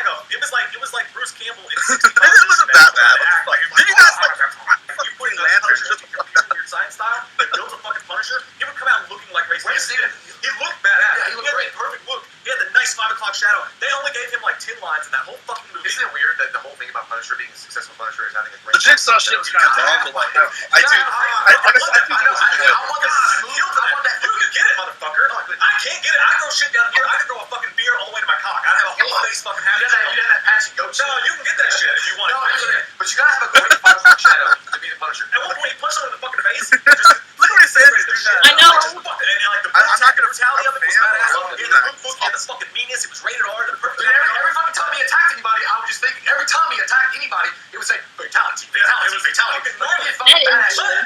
S7: like Bruce Campbell in 65.
S1: It wasn't that bad. What the fuck? Did you guys like
S7: you put
S1: fucking
S7: in a
S1: Lanterns?
S7: Punisher, computer weird science style, and built a fucking Punisher, he would come out looking like Ray Stevenson. He looked badass.
S6: Yeah, he looked
S7: had
S6: great.
S7: the perfect look. He had the nice 5 o'clock shadow. They only gave him like 10 lines in that whole fucking movie.
S6: Isn't it weird that the whole thing about Punisher being a successful Punisher is having a great
S1: The Jigsaw Shadow shit was kind of dumb, but like, I do. I think it was good.
S7: I want that. You can get it, motherfucker. I can't get it. I throw shit down here. I can throw a fucking beer all the way to my cock. I have a whole face fucking happy. You got that patchy goat shit. No, you can get that shit if you want. No, but you gotta have a great fight with Shadow to be the Punisher. At one point, he punched him in the fucking face. Look what he said.
S3: I know.
S7: I'm not gonna brutality of it was badass. He had the fucking meanness. It was rated R. Every fucking time he attacked anybody, I was just thinking. Every time he attacked anybody, it would say fatality, fatality, fatality.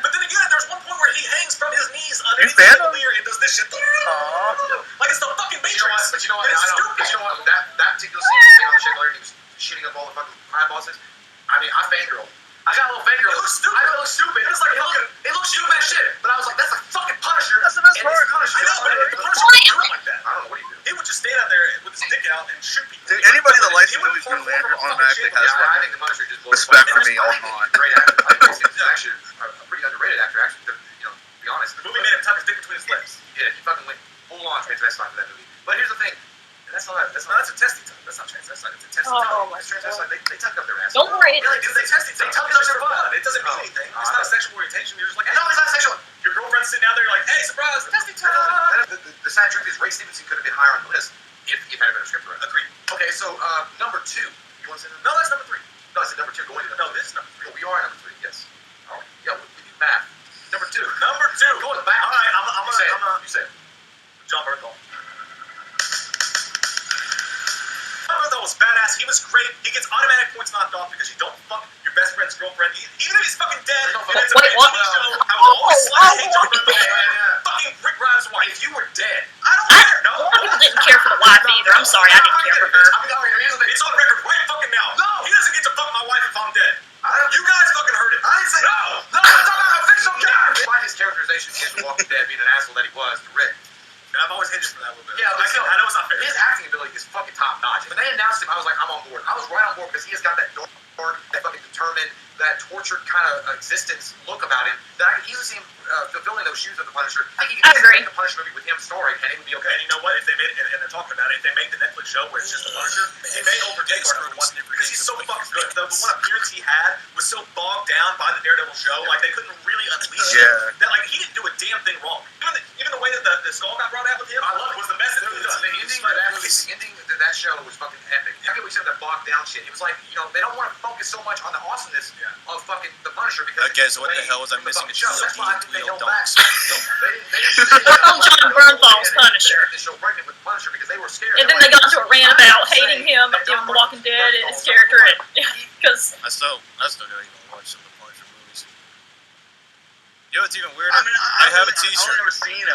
S7: But then again, there's one point where he hangs from his knees underneath the chandelier and does this shit. Like it's the fucking Matrix. But you know what? That particular scene on the chandelier, he was shooting up all the fucking crime bosses. I mean, I fangirl. I got a little fangirl. It looks stupid. I know it looks stupid. It looks stupid as shit. But I was like, that's a fucking Punisher. That's the best part. I know, but the Punisher wouldn't do it like that. I don't know what he do. He would just stand out there with his dick out and shoot people.
S1: Dude, anybody that likes the movies Green Lantern automatically has
S6: I think the Punisher just
S1: respect for me all time.
S6: Great actor. I think he's actually a pretty underrated actor. Actually, to be honest,
S7: the movie made him tuck his dick between his legs.
S6: Yeah, he fucking went full on transvestite for that movie. But here's the thing. That's a testing time. That's not transvestite. It's a testing time.
S3: Oh my
S6: God. They tuck up their ass.
S3: Don't worry.
S6: Really, dude, they testing. They tuck up their butt.
S7: It doesn't mean anything. It's not a sexual orientation. You're just like,
S6: no, it's not sexual.
S7: Your girlfriend's sitting out there, you're like, hey, surprise, testing time.
S6: The sad truth is, Ray Stevenson could have been higher on the list if he had a better script. Agreed. Okay, so number 2. You want to say that? No, that's number 3. No, I said number 2. Going to number 3. No, this is number 3. We are at number 3. Yes. Oh, yeah, we do math. Number 2. Number 2. Going back. All right, you say it. John Bernthal. Bernthal was badass. He was great. He gets automatic points knocked off because you don't fuck your best friend's girlfriend. Even if he's fucking dead, it's a
S3: Wait, what?
S6: show. I will always hate John Bernthal. Fucking Rick Grimes' wife. If you were dead, I don't care. No.
S3: A lot of people didn't care for the wife either. I'm sorry, I didn't care for her.
S6: It's on record right fucking now. No. He doesn't get to fuck my wife if I'm dead. You guys fucking heard it. I didn't say no. No, I'm talking about a fictional character. Despite his characterization in The Walking Dead being an asshole that he was to Rick. I've always hated for that a little bit. Yeah, I know it's not fair. His acting ability is fucking top notch. When they announced him, I was like, I'm on board. I was right on board because he has got that dark, that fucking determined, that tortured kind of existence look about him that I could easily see him fulfilling those shoes of the Punisher. I think he could make the Punisher movie with him starring, and it would be okay. And you know what? If they made it, and they're talking about it, if they make the Netflix show where it's just the Punisher, it may overtake Scrooge because he's so fucking good. The one appearance he had was so bogged down by the Daredevil show, like they couldn't really unleash him. That like he didn't do a damn thing wrong. Even the way that the skull got brought out with him, I love it. Was the message. The ending to that show was fucking epic. How can we say that bogged down shit? It was like, you know, they don't want to focus so much on the awesomeness of fucking the Punisher because.
S2: Okay, so what the hell was I missing? A
S6: wheel dogs.
S3: John Bernthal's Punisher. And then they got into a rant about hating him and doing The Walking Dead and his character, because
S2: I still don't even watch some of the Punisher movies. You know what's even weirder? I have a T-shirt.
S1: I've never seen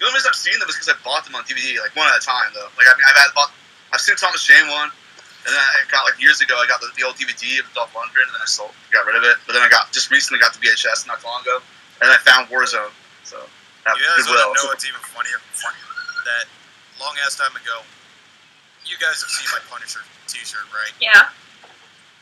S1: the only reason I've seen them is because I bought them on DVD, like one at a time though. Like I've seen Thomas Jane one, and then I got like years ago I got the old DVD of Dolph Lundgren, and then I got rid of it. But then I just recently got the VHS not too long ago, and then I found Warzone. So that
S2: you guys want to know what's even funnier? That long ass time ago, you guys have seen my Punisher T-shirt, right?
S3: yeah.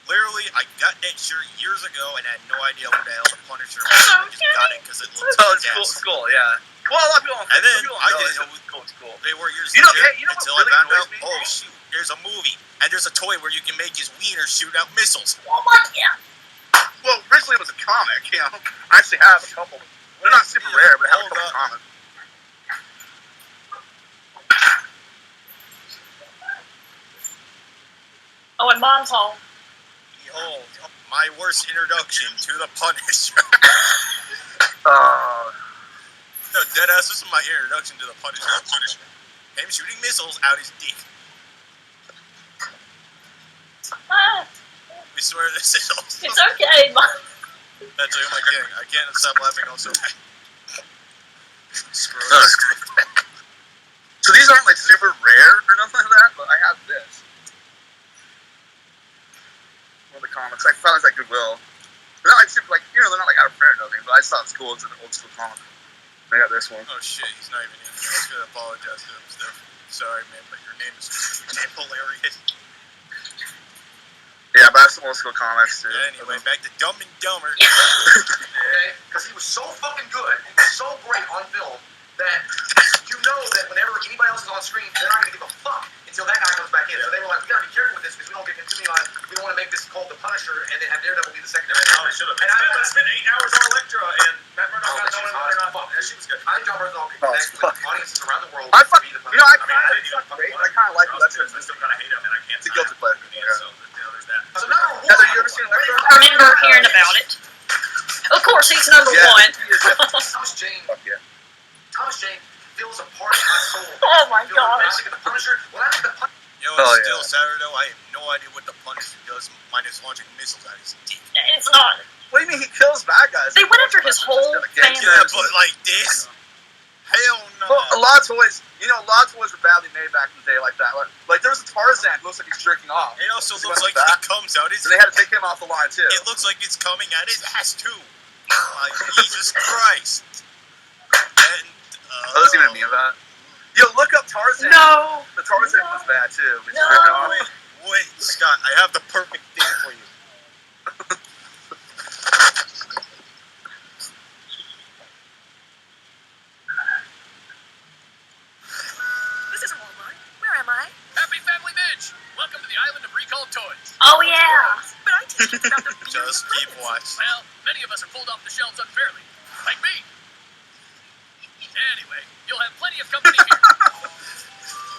S2: Literally, I got that shirt years ago and had no idea what the hell the Punisher was. I just got it because it looks
S1: it's cool, yeah. Well, a lot of people don't
S2: and then I didn't know
S1: it's cool.
S2: They were years
S1: until
S2: I found out, oh shoot, there's a movie and there's a toy where you can make his wiener shoot out missiles.
S3: Oh my god.
S1: Well, originally it was a comic, you know. I actually have a couple. They're not super rare, but I have a couple comics.
S3: Oh, and Mom's home.
S2: Behold, my worst introduction to the Punisher. No, deadass, this is my introduction to the Punisher. Him shooting missiles out his dick. We swear this is awesome.
S3: It's okay, Mom.
S2: That's why I'm kidding. I can't stop laughing also.
S1: So these aren't like super rare or nothing like that, but I have this. One of the comics. I found it at Goodwill. They're not like super, like, you know, they're not like out of print or nothing, but I just thought it's cool. It's an old school comic. I got this one.
S2: Oh shit, he's not even in here. I was gonna apologize to him still. Sorry, man, but your name is damn hilarious.
S1: Yeah, but I have some old school comics too.
S2: Anyway, back to Dumb and Dumber.
S6: Okay, because he was so fucking good, he was so great on film that you know that whenever anybody else is on screen, they're not gonna give a fuck until that guy comes back in. So they were like, we gotta be careful with this because we don't get him too many lines. We don't want to make this called The Punisher and then have Daredevil be the secondary.
S7: Oh, they should have. And I spent 8 hours on Elektra, and Matt Murdock got no one or not. She was good.
S6: I think John Bernthal can connect with audiences around the world.
S1: I
S6: to be the Punisher.
S1: I
S7: kind
S1: of like Elektra.
S7: I still kind of hate him, and I can't.
S1: It's a guilty pleasure.
S7: So there's that.
S6: So number one.
S1: Heather, you ever seen Elektra?
S3: I remember hearing about it. Of course, he's number one.
S6: Thomas Jane.
S1: Fuck yeah.
S6: Thomas Jane feels a part of my soul.
S3: Oh my
S6: When I
S3: gosh.
S6: think of the Punisher, when I think of the Punisher,
S2: You know,
S1: Oh,
S2: it's still
S1: yeah.
S2: sadder though. I have no idea what the Punisher does, minus launching missiles at his teeth.
S3: It's not.
S1: What do you mean he kills bad guys?
S3: They went after his whole family.
S2: Yeah, but like this, hell no.
S1: Well, a lot of toys were badly made back in the day like that. Like there was a Tarzan who looks like he's jerking off.
S2: It also
S1: He
S2: looks
S1: went
S2: like
S1: back.
S2: he comes out.
S1: So they had to take him off the line too.
S2: It looks like it's coming at his ass too. Like Jesus Christ. And
S1: There's even a meme about it. Yo, look up Tarzan.
S3: No.
S1: The Tarzan was bad too. It's
S3: No.
S1: jerking off.
S2: wait, Scott, I have the perfect thing for you.
S8: This isn't Walmart. Where am I?
S9: Happy Family Bench! Welcome to the island of recalled toys.
S3: Oh yeah.
S8: But I teach kids about the beauty
S2: Just
S8: of
S2: keep
S8: presents.
S2: watching.
S9: Well, many of us are pulled off the shelves unfairly. Like me. Anyway, you'll have plenty of company here.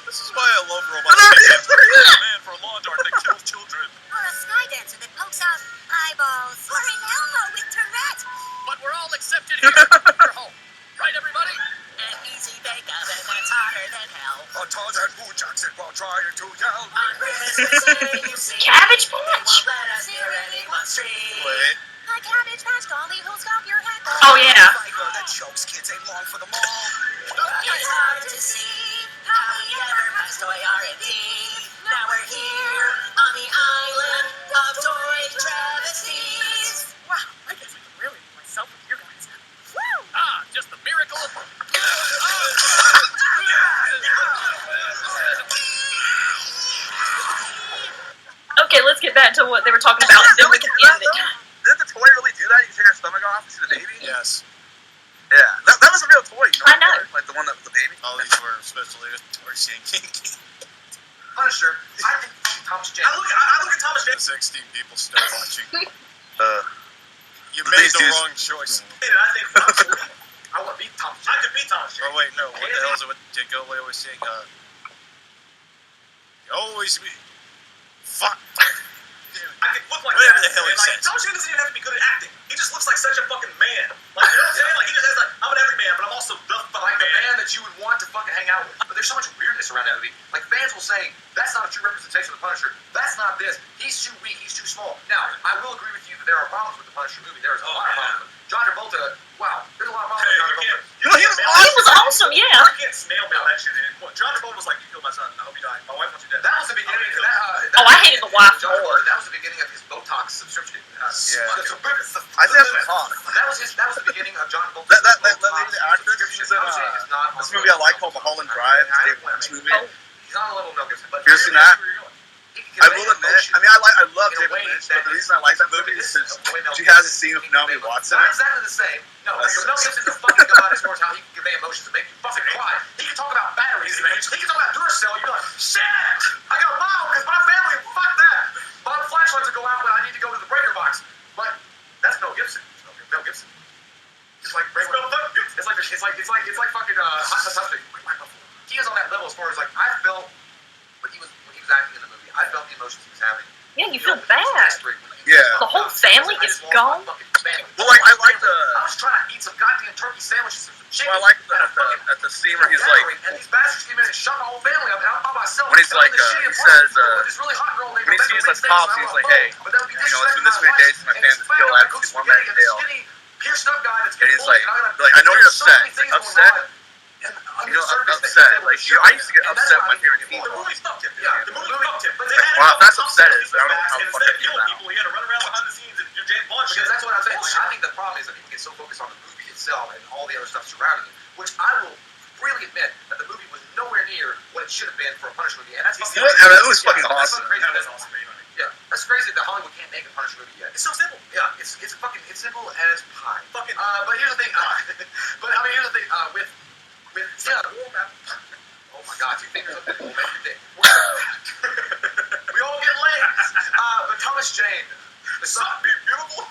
S2: This is why I love robots. I'm a man for a lawn dart that kills children.
S8: Or a sky dancer that pokes out eyeballs. Or an Elmo with Tourette.
S9: But we're all accepted here. You're home. Right, everybody?
S8: An easy bake oven that's hotter than hell.
S2: A Tarzan who jacks it while trying to yell.
S8: On Christmas Day, you see.
S3: Cabbage
S8: Won't
S3: Patch.
S8: let us hear anyone scream.
S2: Wait.
S8: A Cabbage Patch dolly who'll stop your head.
S3: Oh yeah.
S2: That chokes kids ain't long for the mall.
S8: It's hard to see how we ever passed toy R&D. Now we're here on the island of toy travesties. Wow, I guess I can really be myself with you guys. Woo!
S9: Ah, just the miracle of...
S3: Okay, let's get back to what they were talking about, and then we can end it.
S1: Did the toy really do that? You can take her stomach off and see the baby?
S2: Yes.
S1: Yeah. That was a real toy.
S3: I know.
S1: Like the one that was the baby.
S2: All these were special toys and kinky.
S6: Punisher, I think Thomas Jane.
S7: I look at Thomas Jane,
S2: 16 people still watching. You
S1: But
S2: made
S1: these
S2: the
S1: dudes-
S2: wrong choice.
S7: and I think
S6: I want to beat Thomas
S7: I
S6: Jane.
S7: could beat Thomas Jane.
S2: Oh wait, no. What the hell is it with Dick Oley always saying? Always be. Fuck.
S7: I could look like
S2: Whatever
S7: that.
S2: the hell he
S7: And, like,
S2: says.
S7: Thomas Jane doesn't even have to be good at acting. He just looks like such a fucking man. Like, you know what I'm saying? Like, he just has like, I'm an everyman, but I'm also the fucking
S6: Like the
S7: man.
S6: man that you would want to fucking hang out with. But there's so much weirdness around that movie. Like fans will say, that's not a true representation of the Punisher. That's not this. He's too weak. He's too small. Now, I will agree with you that there are problems with the Punisher movie. There's a lot of problems. John Travolta, wow, there's a lot of problems with John Travolta.
S7: You can't
S3: He was awesome, yeah.
S7: You can't snail mail that shit in. Well, John Travolta was like, you killed my son. I hope you die. My wife wants you dead.
S6: That was the beginning.
S3: Oh, I hated the wife
S6: John
S3: more.
S6: Travolta, that was the beginning of his Botox subscription.
S1: Yeah.
S6: I think
S1: that's the talk.
S6: That was the beginning of John Travolta's
S1: That lady,
S6: Botox
S1: the actress,
S6: subscription.
S1: she's in
S6: Thomas Jane is not
S1: this
S6: on
S1: movie I
S6: the
S1: like
S6: level
S1: called
S6: of
S1: Mulholland
S6: Mel
S1: Drive.
S6: Gibson.
S1: David Lynch movie.
S6: He's on the level of Mel Gibson. But
S1: You ever seen that?
S6: he can
S1: I
S6: convey
S1: will admit,
S6: emotion
S1: I mean, I love
S6: in a
S1: David
S6: way
S1: Lynch,
S6: that
S1: but the
S6: is-
S1: reason I like that movie is because she has a scene with Naomi Watts in
S6: Not
S1: it.
S6: exactly the same. No,
S1: That's-
S6: Mel Gibson's a fucking god as far as how he can convey emotions and make you fucking cry. He can talk about batteries. He can talk about Duracell. You're like, shit! I got a bomb because my family, fuck that. My flashlights will go out when I need to go to the breaker box. But that's Mel Gibson. Mel Gibson. It's like fucking fucking Hot Tub Time. He is on that level as far as like I felt when he was acting in the movie. I felt the emotions he was having.
S3: Yeah, you feel bad.
S1: Yeah.
S3: The whole family is gone.
S1: Well, like, I like the.
S6: I was trying to eat some goddamn turkey sandwiches and some chicken.
S1: Well, I like at the scene where he's like,
S6: and these bastards came in and shot my whole family up, and I'm by myself.
S1: when he's like, he says,
S6: with this really hot girl named
S1: when he
S6: Rebecca
S1: sees those
S6: Winstead,
S1: cops,
S6: and
S1: he's
S6: I'm
S1: like,
S6: like,
S1: hey,
S6: oh, but that would be
S1: you know, it's been this many
S6: disrespecting
S1: days since my
S6: my wife,
S1: family's
S6: and
S1: killed. I
S6: this
S1: haven't
S6: fat
S1: seen one
S6: guy
S1: man in
S6: cooks
S1: jail.
S6: spaghetti, and this skinny, pierced up guy that's
S1: And he's
S6: bullied,
S1: like,
S6: and
S1: I know you're
S6: there's so
S1: upset.
S6: many things
S1: Like,
S6: going
S1: upset?
S6: on, and under
S1: You know,
S6: the surface
S1: I'm
S6: that
S1: upset.
S6: he's able
S1: Like,
S6: to show
S1: I used to get
S6: and that's
S1: upset
S6: why
S1: when my favorite
S6: people-
S1: team
S7: The
S1: won.
S7: movie fucked him.
S6: Yeah,
S7: The movie fucked him. But they had
S1: Well, that's
S7: Tom
S1: upset
S7: Cruise
S1: is. I don't know
S7: back,
S1: how
S7: and
S1: fucked
S7: instead
S1: it
S7: of
S1: is
S7: killing
S1: now.
S7: people, he had to run around behind the scenes and do James Bond shit.
S6: Because that's what I'm saying.
S7: Bullshit.
S6: I think the problem is that people get so focused on the movie itself and all the other stuff surrounding it, which I will freely admit that the movie was nowhere near what it should have been for a Punisher movie. And that's
S1: Yeah, that was fucking
S6: that's
S1: awesome.
S6: crazy.
S7: That was awesome.
S6: Yeah, that's crazy that Hollywood can't make a Punisher movie yet.
S7: It's so simple.
S6: Yeah, it's simple as pie.
S7: Fucking.
S6: But here's the thing. Here's the thing. With oh my God, 2 fingers up there will make your dick. We all get legs. But Thomas Jane, the son be beautiful.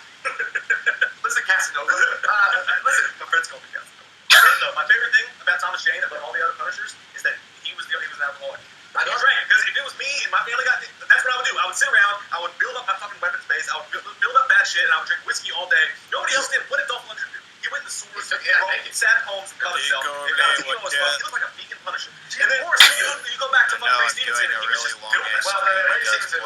S6: Listen, Casanova. Listen,
S7: My friends call me Casanova. My favorite thing about Thomas Jane, above all the other Punishers, is that he was an alcoholic.
S6: I
S7: He
S6: know.
S7: drank, because if it was me and my family got, that's what I would do. I would sit around, I would build up my fucking weapons base, I would build up bad shit, and I would drink whiskey all day. Nobody else did. What did Dolph Lundgren do? He went in the sewers, sat at home, and cut himself. And got his ego as fuck. He looked like a vegan Punisher. And then you go back to fucking Ray Stevenson, and he was just doing that
S6: Well,
S7: shit.
S6: Ray Stevenson,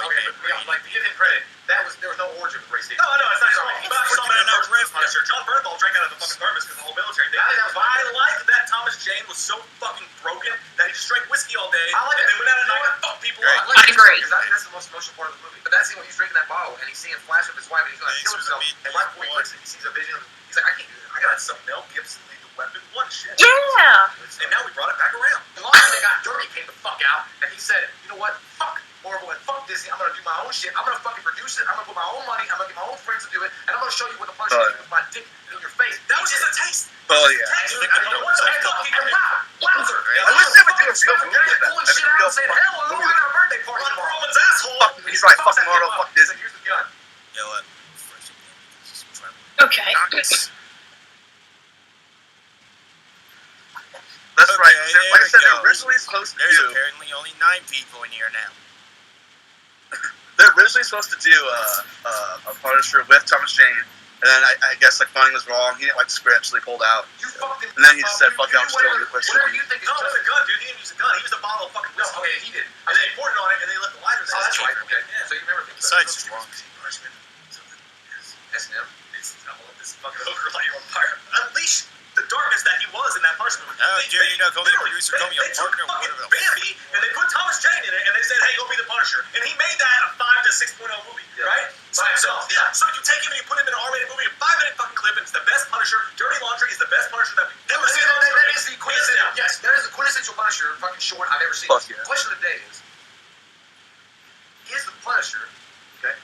S6: like to give him credit, there was no origin with Ray Stevenson.
S7: No, it's not his fault. He saw him in a riff Punisher. John Bernthal drank out of the fucking thermos because the whole military thing. I like that Thomas Jane was so fucking broken that he just drank whiskey all day.
S6: I like
S7: and
S6: it.
S7: then went out at night and fucked people up.
S3: I agree.
S6: Because that's the most emotional part of the movie. But that's when he's drinking that bottle and he's seeing flash of his wife and he's going to kill himself. And right before he quits it, he sees a vision of, he's like, I can't do this. I got some Mel Gibson Lethal Weapon 1 shit.
S3: Yeah.
S7: And now we brought it back around.
S6: The last time they got dirty came the fuck out and he said, you know what? Fuck Marvel and fuck Disney. I'm going to do my own shit. I'm going to fucking produce it. I'm going to put my own money. I'm going to get my own friends to do it. And I'm going to show you what the Punisher is with my dick in your face.
S7: That was just a taste.
S1: Oh yeah.
S6: Wowzer.
S1: I wish they would do a real movie with that.
S6: Pulling
S1: I
S6: shit
S1: mean,
S6: out
S1: real
S6: and saying,
S1: fucking
S6: hell, I
S1: movie.
S6: got a birthday party
S7: Ron
S6: tomorrow.
S7: Perlman's asshole.
S1: He's like, fuck Marvel, fuck Disney.
S6: Here's the gun.
S2: You know what? First again, because it's Trevor.
S3: Okay.
S1: That's
S2: Okay,
S1: right.
S2: there
S1: Like I
S2: we
S1: said,
S2: go.
S1: they're originally supposed to
S2: There's
S1: do.
S2: apparently only 9 people in here now.
S1: They're originally supposed to do a Punisher with Thomas Jane, and then I guess like funding was wrong. He didn't like the script, so they pulled out.
S6: You fucking.
S1: And then he just said, "Fuck it, I'm still
S6: whatever,
S1: with
S6: whatever you think is
S7: No, it was a gun, dude. He didn't use a gun. He used a bottle of fucking
S6: No,
S7: whiskey.
S6: okay, he did.
S7: And then he poured it on it, and then he left the lighter there.
S6: Oh, that's right. Okay.
S7: Yeah.
S6: So you remember things.
S2: Besides, it's wrong.
S7: Punishment. Something.
S6: S&M.
S7: I love this fucking ogre lighter on fire. Unleash the darkness that he was in that punishment.
S2: Oh, dear, you know, call me a producer, call me a
S7: They took
S2: partner,
S7: fucking
S2: whatever the
S7: Bambi, and they put Thomas Jane in it, and they said, hey, go be the Punisher. And he made that a 5 to 6.0 movie, right? By himself. Yeah. So you take him and you put him in an R-rated movie, a 5-minute fucking clip, and it's the best Punisher. Dirty Laundry is the best Punisher that we've ever seen.
S6: That is the quintessential. Yes, that is the quintessential Punisher fucking short I've ever seen.
S1: Fuck yeah.
S6: The question of the day is the Punisher, okay,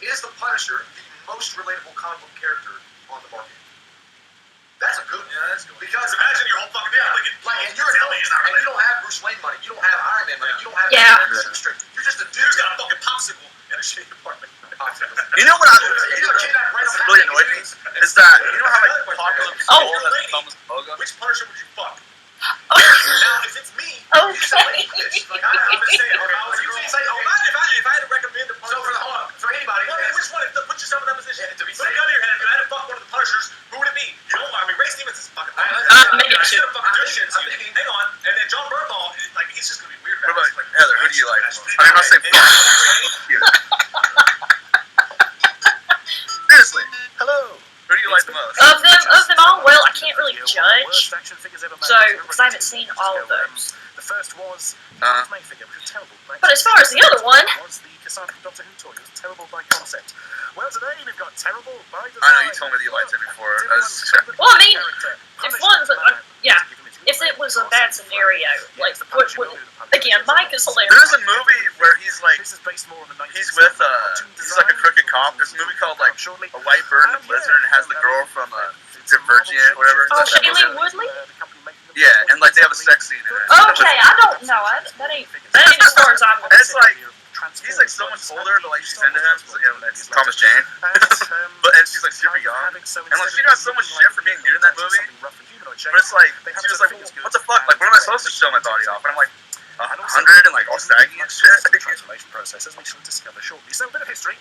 S6: is the Punisher the most relatable comic book character on the market? That's a good one.
S7: Yeah, that's good.
S6: Because
S7: Imagine your whole fucking
S6: and you're an alien, and you don't have Bruce Wayne money, you don't have Iron Man money, you don't have
S3: Yeah.
S6: You're just a dude
S7: Dude's got a fucking popsicle and a shitty apartment.
S1: You know what
S6: You got kidnapped right over
S1: really annoyed me is that you know how like Apocalypse
S3: Oh.
S1: Soul has a Thomas logo.
S7: Which Punisher would you fuck? Now, if it's me,
S3: Okay.
S7: like, I'm just saying, okay, if I had to recommend a Punisher
S6: for anybody,
S7: which one? Put yourself in that position. Put a gun to your head. If you had to fuck one of the Punishers, who would it be? You know, I mean, Ray Stevens is fucking.
S3: Maybe
S7: I
S3: I
S7: should have fucking do shit. So hang on, and then John Bernthal, like, he's just gonna be weird.
S1: What about
S7: Like,
S1: Heather? Who do you like? I mean, I'm not saying fuck you. Seriously,
S4: Hello.
S1: who do you like the most?
S3: Of them all, well, I can't really judge. So, because I haven't seen all of those.
S10: The first was
S1: Uh-huh.
S10: Mayfinger, which was terrible.
S3: But as far as the other one,
S10: was the Cassandra from Doctor Who toy. It was terrible by concept. Well, today we've got terrible by design.
S1: I know you told me that you liked it before.
S3: well, I mean, if one, yeah, if it was a bad scenario, like, again, Mike is hilarious.
S1: There's a movie where he's like,
S10: This is based more on the 90s.
S1: he's with he's like a crooked cop. There's a movie called like A White Bird and a Blizzard, and it has the girl from Divergent, whatever.
S3: Oh,
S1: That
S3: Shailene
S1: movie.
S3: Woodley?
S1: Yeah, and like they have a sex scene in it.
S3: Okay, I don't know. That ain't as far as I'm
S1: And it's like he's like so much older, but like she's into him. So, you know, it's Thomas Jane. But and she's like super young, and like she got so much shit for being nude in that movie. But it's like she was like, well, what the fuck? Like, when am I supposed to show my body off? And I'm like, 100 and like all saggy and shit.
S10: Transformation process, as we shall discover shortly. So, a bit of history.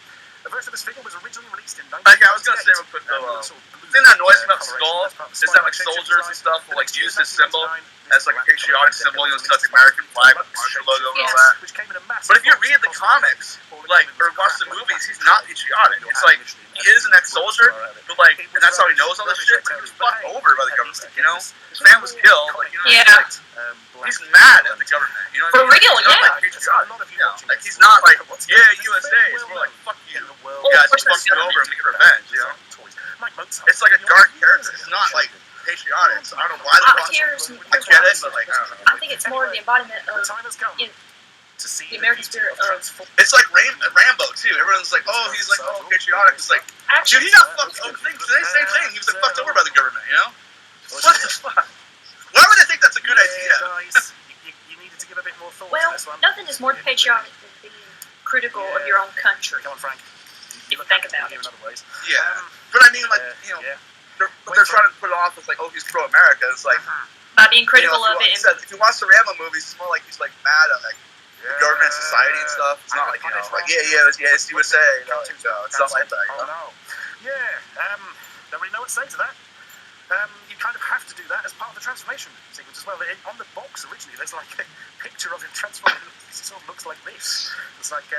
S10: A version of this figure was originally released in
S1: Like, I was gonna say real quick though, the thing that annoys me about Skull is that like soldiers and stuff will like use this symbol as like a patriotic symbol, you know, it's like the American flag with the Marshall logo and all that. But if you read the comics, like, or watch the movies, he's not patriotic. It's like, he is an ex-soldier, but like, and that's how he knows all this shit, but he was fucked over by the government, you know? His fam was killed, like, you know,
S3: Yeah.
S1: he's mad at the government, you know what I
S3: For
S1: mean?
S3: real,
S1: He's not,
S3: yeah.
S1: like, patriotic, you know? Like, he's not like, yeah, USA, it's more like, fuck you. Yeah, just fuck you over and get revenge, you know? It's like a dark character. It's not like patriotic. So I don't know why they watch it. I get it, but like I don't know.
S3: I think it's more the embodiment of the American spirit of.
S1: It's like Rambo too. Everyone's like, oh, he's like, oh, patriotic. It's like, dude,
S3: Actually,
S1: he got fucked. Oh, same thing. He was like fucked over by the government. You know? What the fuck? Why would they think that's a good idea?
S10: Guys, you needed to give a bit more thought
S3: well,
S10: to this one.
S3: nothing is more patriotic than being critical of your own country.
S10: Come on, Frank.
S3: If you think about it.
S10: In other ways.
S1: Yeah, but I mean, like, they're trying to put it off as like, oh, he's pro-America. It's like
S3: By being critical of it.
S1: If you watch the Rambo movies, it's more like he's like mad at like the government, society, and stuff. It's not like like it's USA. It's not like that.
S10: Oh no. Yeah. Don't really know what to say to that. You kind of have to do that as part of the transformation sequence as well. On the box originally, there's like a picture of him transforming. He sort of looks like this. It's like,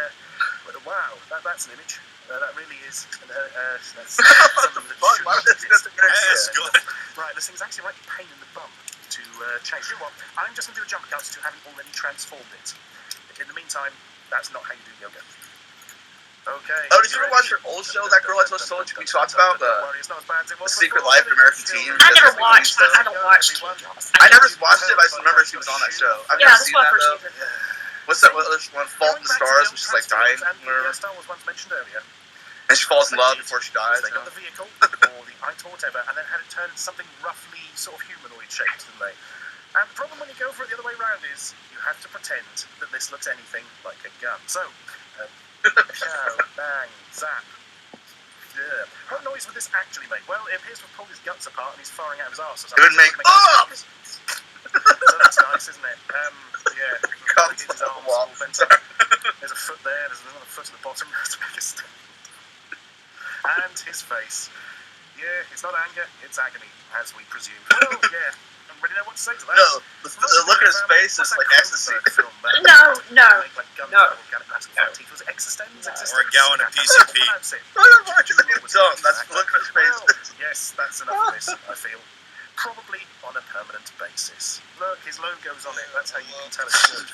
S10: wow, that's an image. That really is. That's something that should exist. Right, this thing's actually like a pain in the bum to change. You know what? I'm just going to do a jump cut to having already transformed it. In the meantime, that's not how you do yoga. Okay.
S1: Oh, did you ever watch your old show, that girl I told you we talked about? The Secret Life of American Teen?
S3: I never watched. I don't watch.
S1: I never watched it, but I just remember she was on that show. I've never seen that, though. What's that other one, Fault in the Stars, when she's like dying?
S10: Star Wars ones mentioned earlier.
S1: And she falls in love before she dies.
S10: They got the vehicle, or the item, or whatever, and then had it turn into something roughly sort of humanoid shaped, didn't they? And the problem when you go for it the other way around is you have to pretend that this looks anything like a gun. So, chow, bang, zap. Yeah. What noise would this actually make? Well, it appears to have pulled his guts apart and he's firing out of his arse or something.
S1: It would make
S10: So that's nice, isn't it? Yeah. His arms all bent up. There's a foot there, there's another foot at the bottom. And his face. Yeah, it's not anger, it's agony, as we presume. Well, yeah. I don't really know what to say to that.
S1: No, the look at his face is like ecstasy.
S3: No.
S10: Was it Existence?
S2: Or a gallon of PCP.
S1: That's the look at his face.
S10: Yes, that's enough of this, I feel. Probably on a permanent basis. Look, his logo's on it. That's how you can tell it's good.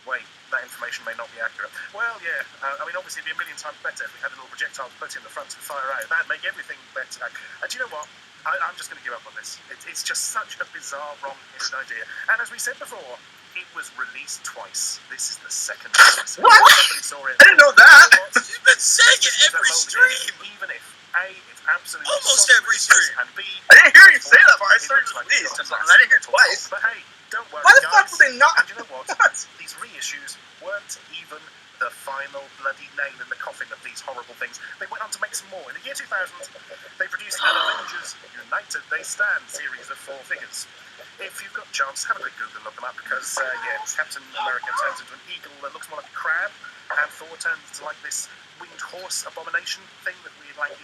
S10: Wait, that information may not be accurate. Well, yeah. I mean, obviously, it'd be a million times better if we had a little projectile to put in the front and fire out. That'd make everything better. And do you know what? I'm just going to give up on this. It's just such a bizarre, wrong-headed idea. And as we said before, it was released twice. This is the second time. So
S1: what?
S10: Somebody saw it.
S1: I didn't know that.
S2: You've been saying it every stream.
S10: Even if A, it's absolutely
S2: almost every stream,
S10: and B,
S1: I didn't hear you say that part. I started to release or something. I didn't hear it twice.
S10: But hey, don't worry.
S1: Why the fuck would they not?
S10: And you know what? These reissues weren't even the final bloody nail in the coffin of these horrible things. They went on to make some more. In the year 2000, they produced an Avengers United They Stand series of 4 figures. If you've got a chance, have a quick Google and look them up because, Captain America turns into an eagle that looks more like a crab, and Thor turns into like this winged horse abomination thing that we like.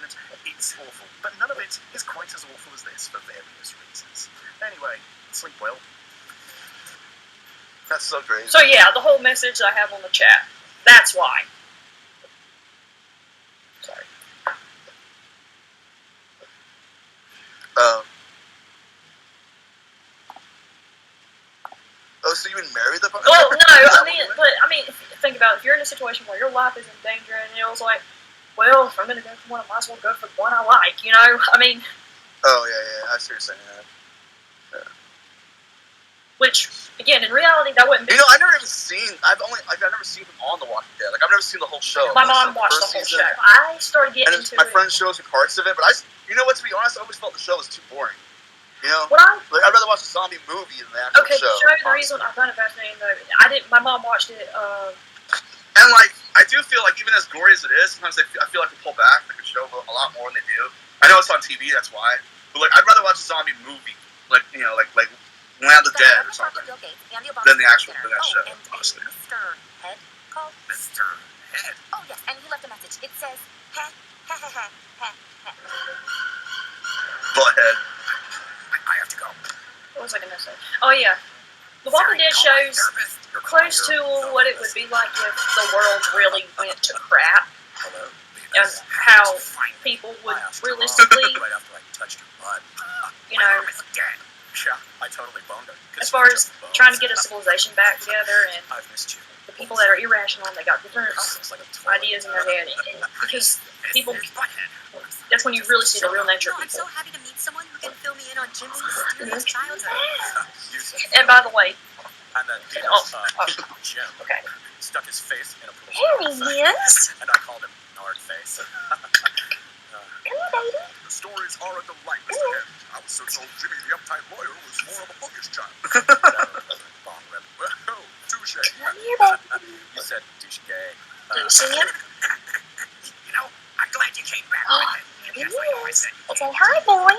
S10: It's awful. But none of it is quite as awful as this for various reasons. Anyway, sleep well.
S1: That's so crazy.
S3: So yeah, the whole message I have on the chat. That's why. Sorry.
S1: Oh, so you would marry the?
S3: Well, no, I mean, think about it. If you're in a situation where your life is in danger, and it was like, well, if I'm gonna go for one, I might as well go for the one I like. You know, I mean.
S1: Oh yeah, I see what you're saying. Yeah.
S3: Which, again, in reality, that wouldn't be.
S1: You know, I've never seen them on The Walking Dead. Like, I've never seen the whole show.
S3: My mom watched the whole show. I started getting into it.
S1: My friend shows me parts of it, but you know what? To be honest, I always felt the show was too boring. You know, I'd rather watch a zombie movie than the actual show. Okay,
S3: the reason I found it fascinating though, my mom watched it.
S1: And like, I do feel like even as gory as it is, sometimes I feel like they pull back. They could show a lot more than they do. I know it's on TV, that's why. But like, I'd rather watch a zombie movie, like Land of the Dead or something, than the actual show. Honestly.
S8: Mr. Head called?
S2: Mr. Head?
S8: Oh yes, and he left a message. It says,
S1: Butthead.
S2: I have to go.
S3: What was I gonna say? Oh yeah, The Walking Dead shows close to what it would be like if the world really went to crap, and how people would realistically, you know.
S2: Yeah, I totally boned her.
S3: As far as trying to get a civilization back together, and
S2: I've missed you.
S3: The people that are irrational, they got different ideas in their head, and because people, that's when you really see the real nature of
S8: I'm
S3: people.
S8: so happy to meet someone who can fill me in on Jim's mysterious childhood.
S3: And by the way,
S2: and then Jim stuck his face in a pool.
S8: Hey, yes.
S2: And I called him Nard Face.
S10: The stories are a delight, Mr. Head. I was so told Jimmy the uptight lawyer was more of a bookish child.
S2: Bong rip.
S10: Well, too
S7: Touche.
S3: Come here, baby.
S2: You said douche gay.
S3: Do you see him?
S9: You know, I'm glad you came back.
S3: Oh, here he is. Let's say hi, boy.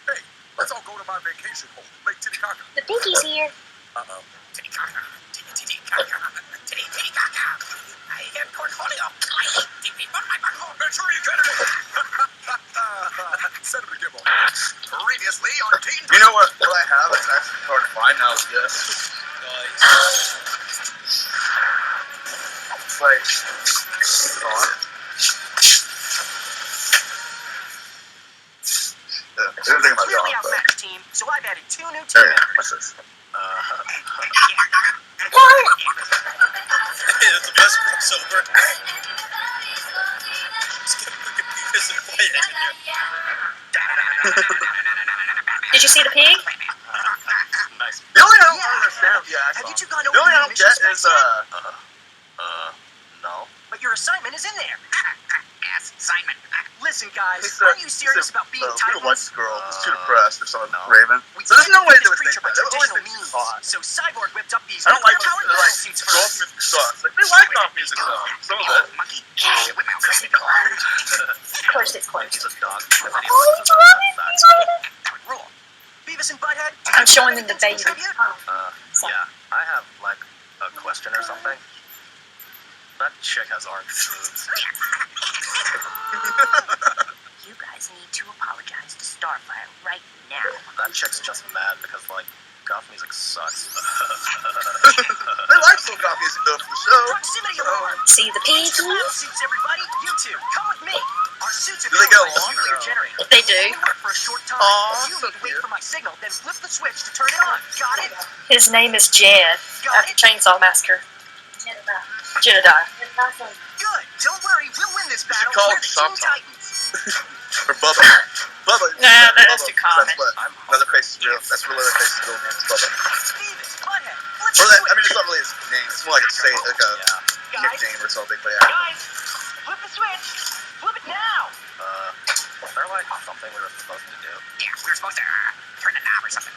S7: Hey, let's all go to my vacation home, Lake Titicaca.
S3: The pinky's here.
S2: Uh-oh.
S9: Titicaca. Titicaca. Titicaca. I am portfolio. I think we bought my bunghole.
S7: Manchurian candidate. Senator Gibble.
S9: Previously on Teen
S1: You know what I have? It's actually hard to find now. Is this? It's like.
S4: We're clearly outmatched, team, so I've added 2 new team members.
S1: What's this?
S2: That's the best crossover. Just get fucking Beavis and Butthead in here.
S3: Did you see the pig?
S2: Nice.
S1: The only I don't understand. Yeah, I
S4: Have
S1: saw.
S4: you two gone
S1: The
S4: over
S1: only I
S4: your
S1: don't
S4: mission
S1: get is
S4: specs yet?
S2: No.
S4: But your assignment is in there.
S9: Yes, Simon.
S4: Listen, guys,
S1: He's
S4: aren't you serious about being
S1: He don't
S4: Titans?
S1: like this girl. He's too depressed or something.
S2: No.
S1: Raven.
S4: We
S1: So there's no way they
S4: this
S1: would think
S4: creature by
S1: that. That would
S4: traditional
S1: only
S4: means.
S1: think hot.
S4: So Cyborg whipped up these
S1: I don't like when
S4: powered
S1: they're like,
S4: suits for
S1: golf
S4: us.
S1: music sucks. Like, they like golf music though. Some of it.
S9: Monkey.
S3: Of course it's close.
S2: He's a dog.
S3: Oh, he's running. He's running.
S4: Rule. Beavis and Butthead. do
S3: I'm
S4: you
S3: showing
S4: have
S3: them the
S4: anything to
S3: baby.
S4: contribute?
S3: So,
S2: Yeah, I have, like, a question or something. That chick has orange boobs.
S8: You guys need to apologize to Starfire right now.
S2: That chick's just mad because, like, goth music sucks.
S1: They like some golf music though for the show.
S4: Proximity alarm.
S3: see the piggy?
S4: Battle suits, everybody. You two, come with me. Our suits are
S1: Do they get
S4: powered by
S1: along or
S4: nuclear
S1: no?
S4: generator.
S3: If they do.
S4: Only work for a short time.
S1: Aw,
S4: You
S1: so
S4: need to wait
S1: cute.
S4: for my signal, then flip the switch to turn it on. Got it?
S3: His name is Jed.
S4: Got
S3: After
S4: it?
S3: Chainsaw Massacre. Jedediah.
S4: Good. Don't worry, we'll win this battle.
S1: call
S4: We're
S1: him
S4: the
S1: Shop
S4: Teen
S1: Talk.
S4: Titans.
S1: Or Bubba. Bubba.
S3: Nah, that's
S1: Bubba,
S3: too common.
S1: That's what Leatherface's real. That's what Leatherface's real name is. Bubba.
S4: Beavis, Butthead, flip
S1: Or
S4: the
S1: that, I mean,
S4: switch.
S1: it's not really his name. It's more like a say, like a nickname or something. But yeah.
S4: Guys, flip the switch. Flip it now.
S2: Was there, like, something we were supposed to do?
S9: Yeah, we were supposed to turn the knob or something.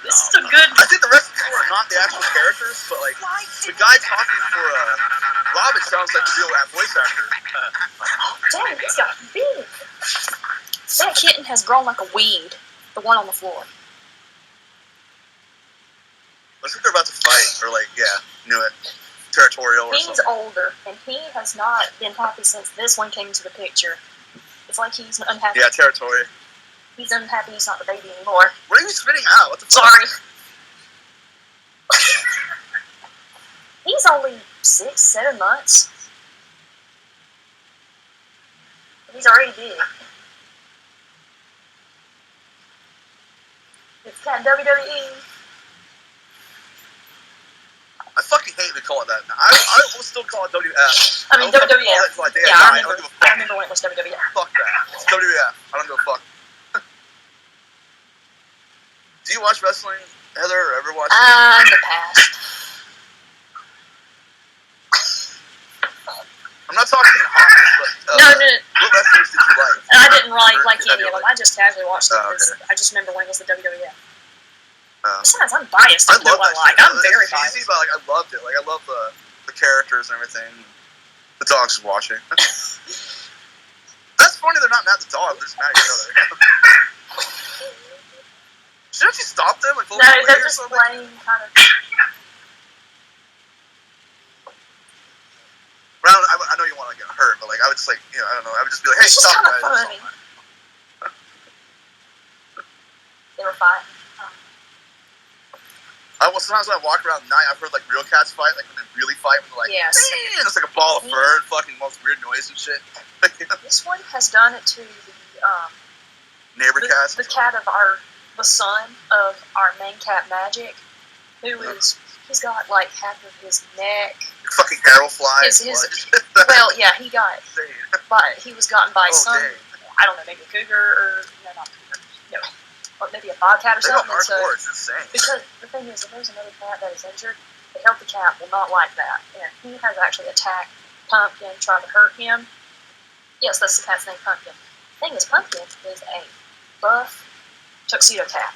S3: This is a good.
S1: I think the rest of the people are not the actual characters, but like
S4: Why
S1: the
S4: didn't
S1: guy talking for Robin sounds like the real voice actor.
S3: Dang, he's got big. That kitten has grown like a weed. The one on the floor.
S1: Looks like they're about to fight, or like, yeah, knew it. Territorial or
S3: He's
S1: something.
S3: older, and he has not been happy since this one came into the picture. It's like he's unhappy.
S1: Yeah, territory.
S3: He's unhappy he's not the baby anymore.
S1: What are you spitting out? What the fuck?
S3: Sorry. He's only 6, 7 months. He's already big. It's got WWE.
S1: I fucking hate to call it that. I will still call it WF.
S3: I mean,
S1: will fucking call
S3: WWF.
S1: it until I die.
S3: Yeah,
S1: I
S3: I
S1: don't
S3: remember.
S1: give a
S3: I
S1: fuck.
S3: remember when it was WWF.
S1: Fuck that. It's WF. I don't give a fuck. Do you watch wrestling, Heather, or ever watch it?
S3: In the past.
S1: I'm not talking in hotness, but
S3: No.
S1: what wrestlers did you like?
S3: I didn't like
S1: Or
S3: any of them. I just casually watched it
S1: Oh,
S3: because
S1: okay.
S3: I just remember when it was the WWF.
S1: Oh.
S3: Besides, I'm biased.
S1: I
S3: I know
S1: love
S3: what
S1: that
S3: I like.
S1: shit.
S3: I'm very
S1: It's cheesy,
S3: biased.
S1: but like I loved it. Like I love the characters and everything. The dog's just watching. That's funny. They're not mad at the dog. They're just mad at each other. Shouldn't you stop them? Like,
S3: No, they're just playing kind of.
S1: I know you want to get hurt, but like I would just like I don't know. I would just be like, hey,
S3: It's just
S1: stop,
S3: kind of
S1: guys.
S3: funny. They were fighting.
S1: Sometimes when I walk around at night, I've heard like real cats fight, like when they really fight, when they're like,
S3: Yes.
S1: and it's like a ball of fur and fucking most weird noise and shit.
S3: This one has done it to
S1: Neighbor cats.
S3: the cat of the son of our main cat Magic, who is he's got like half of his neck.
S1: Fucking arrow flies.
S3: Well, yeah, he was gotten by some.
S1: dang.
S3: I don't know, maybe a cougar or no, not a cougar. No, or maybe a bobcat or
S1: They go
S3: something. So,
S1: hardcore. It's insane.
S3: because the thing is, if there's another cat that is injured, the healthy cat will not like that, and he has actually attacked Pumpkin, trying to hurt him. Yes, that's the cat's name, Pumpkin. The thing is, Pumpkin is a buff tuxedo cat,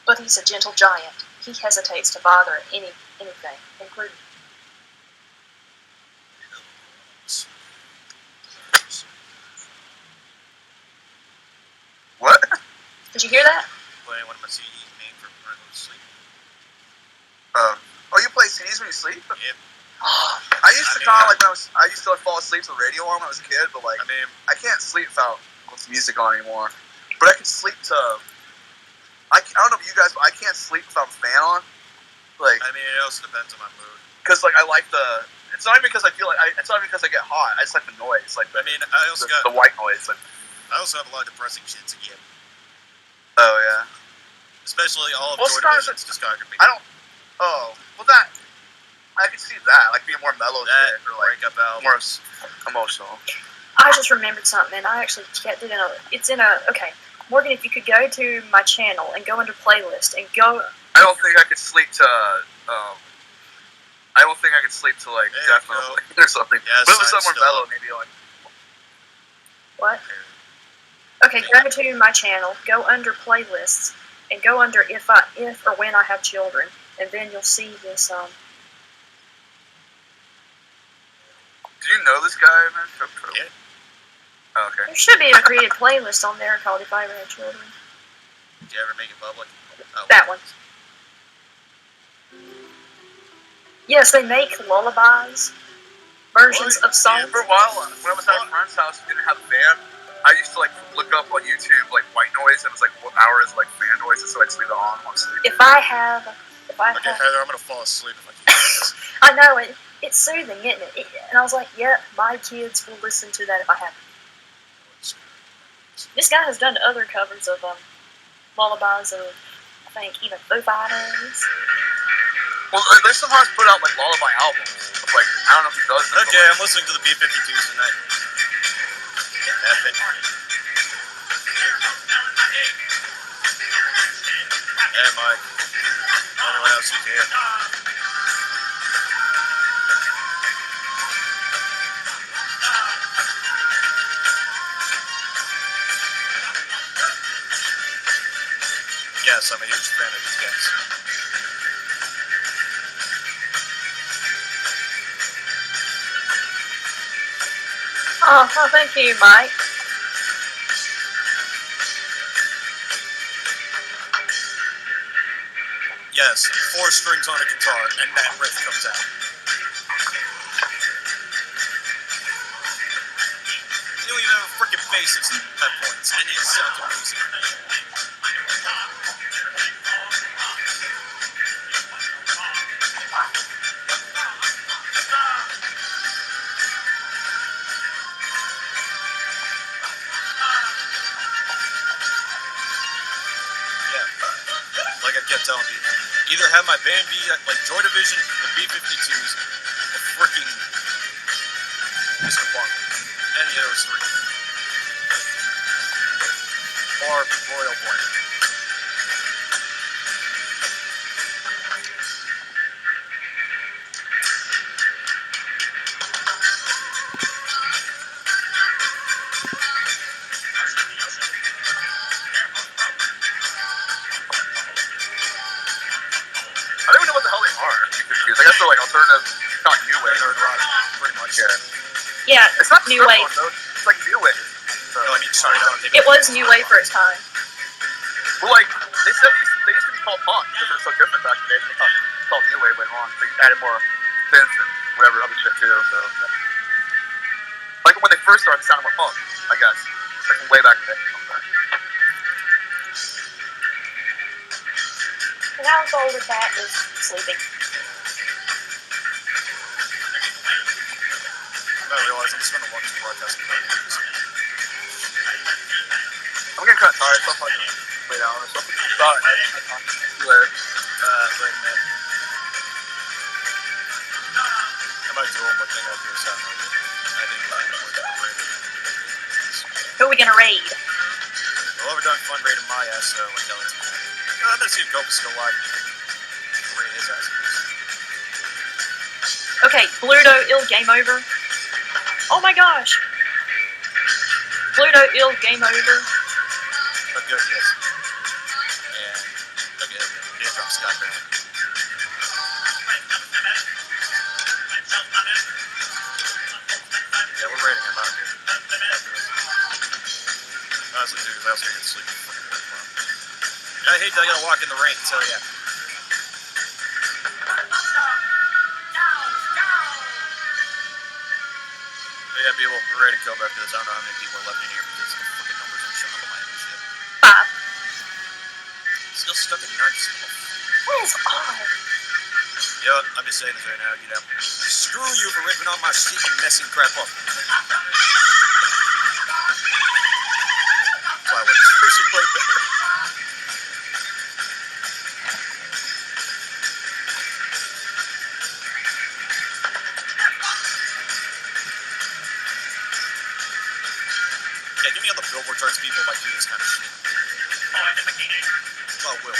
S3: but he's a gentle giant. He hesitates to bother at any anything, including.
S1: What?
S3: Did you hear that?
S2: Playing one of my CDs made for going to sleep.
S1: Oh, you play CDs when you sleep?
S2: Yep.
S1: I used to kind of like I used to like fall asleep to the radio on when I was a kid, but like
S2: I mean,
S1: I can't sleep without music on anymore. But I can sleep to. I don't know about you guys, but I can't sleep without the fan on. Like,
S2: I mean, it also depends on my mood.
S1: because like I like the. It's not even because I feel like it's not even because I get hot. I just like the noise, like
S2: I mean, I also got
S1: the white noise. Like,
S2: I also have a lot of depressing shit to get,
S1: oh yeah.
S2: especially all of
S1: Well,
S2: Joy
S1: sometimes
S2: Division's discography.
S1: I don't. Oh, well that. I can see that, like being more mellow
S2: That
S1: shit, or like
S2: breakup album.
S1: more emotional.
S3: I just remembered something, and I actually kept it in a. It's in a. Okay, Morgan, if you could go to my channel and go under playlist and go.
S1: I don't think I could sleep to. I don't think I could sleep to like
S2: There you
S1: definitely or something.
S2: Yeah,
S1: but if it was
S2: sign's
S1: somewhere
S2: still
S1: mellow,
S2: up.
S1: maybe like.
S3: What? Okay, go to my channel, go under playlists, and go under if or when I have children, and then you'll see this.
S1: Do you know this guy, man?
S2: Yeah.
S1: Oh, okay.
S3: There should be a created playlist on there called "If I Ever Had Children."
S2: Did you ever make it public? Oh.
S3: That one. Yes, they make lullabies, versions of songs.
S1: For a while, when I was at a friend's house who didn't have a fan, I used to like look up on YouTube like white noise, and it was like what hours like fan noises, so I'd just leave it on while I'm sleeping.
S3: If I have,
S2: Okay, Heather, I'm gonna fall asleep if I keep doing this.
S3: I know it's soothing, isn't it? And I was like, yeah, my kids will listen to that if I have. This guy has done other covers of lullabies of, I think, even Foo Fighters.
S1: Well, they sometimes put out like lullaby albums. Of, like I don't know if he does.
S2: Okay, I'm listening to the B-52s tonight. F it. Hey, Mike. Anyone else who's here? Yes, I'm a huge fan of these guys.
S3: Oh, thank you, Mike.
S2: Yes, 4 strings on a guitar, and that riff comes out. You don't even have a freaking bassist at points, and it sounds amazing. Yeah, like I kept telling people, either have my band be like Joy Division, the B-52s, or freaking Mr. Barkley. Any of those 3. Or Royal Boy.
S1: I don't even know what the hell they are. I'm confused. I guess they're like alternative, not new wave.
S2: Nerd rock, pretty much.
S1: Yeah.
S3: Yeah,
S1: It's not
S3: new
S1: surf
S3: wave.
S1: rock, though. It's like new wave. So,
S2: No, I mean, sorry, no,
S3: It was new wave for its time.
S1: well, like they said, they used to be called punk because they're so different back in the day. They called new wave later on. They added more synths and whatever other shit too. So, like when they first started, they sounded more punk, I guess. Like from way back in the day.
S3: And I was old as that was sleeping.
S2: I realize I'm just going to watch the broadcast.
S1: I'm getting kind of tired, so I'm like lay down or something. Sorry, man. See you later.
S2: Right, man. I might do one more thing out here Saturday. I didn't find more than a raid.
S3: Who are we gonna raid?
S2: Well, we're done fun raiding my ass, so like that was I'm gonna see if Cope is still alive. Raid his ass, please.
S3: Okay, Bluto ill game over. Oh my gosh. Bluto ill game over.
S2: But good, yes. And okay, did drop Scott Brown. I hate that I gotta walk in the rain, so yeah. Yeah, people, we're ready to go after this. I don't know how many people are left in here because the fucking numbers aren't showing up on my end and shit.
S3: 5.
S2: Still stuck in nerds.
S3: That is odd.
S2: Yeah, I'm just saying this right now, you know. Screw you for ripping on my shit and messing crap up. That's why I want this person play better. Yeah, get me on the Billboard charts, people, if I do this kind of shit. Oh, Will.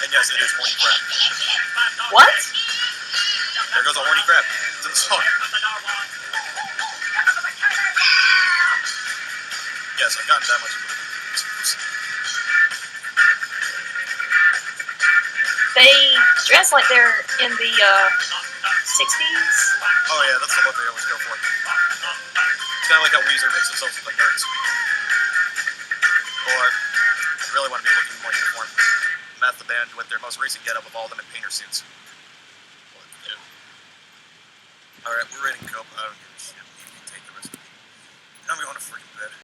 S2: And yes, it is horny crap.
S3: What?
S2: There goes a horny crap. It's in the song. Yes, I've gotten that much into it.
S3: They dress like they're in the 60s.
S2: Oh yeah, that's the look they always go for. It's kind of like how Weezer makes themselves look like nerds. Or, if you really want to be looking more uniform, Math the band with their most recent getup of all of them in painter suits. Alright, we're ready to go. I don't give a shit.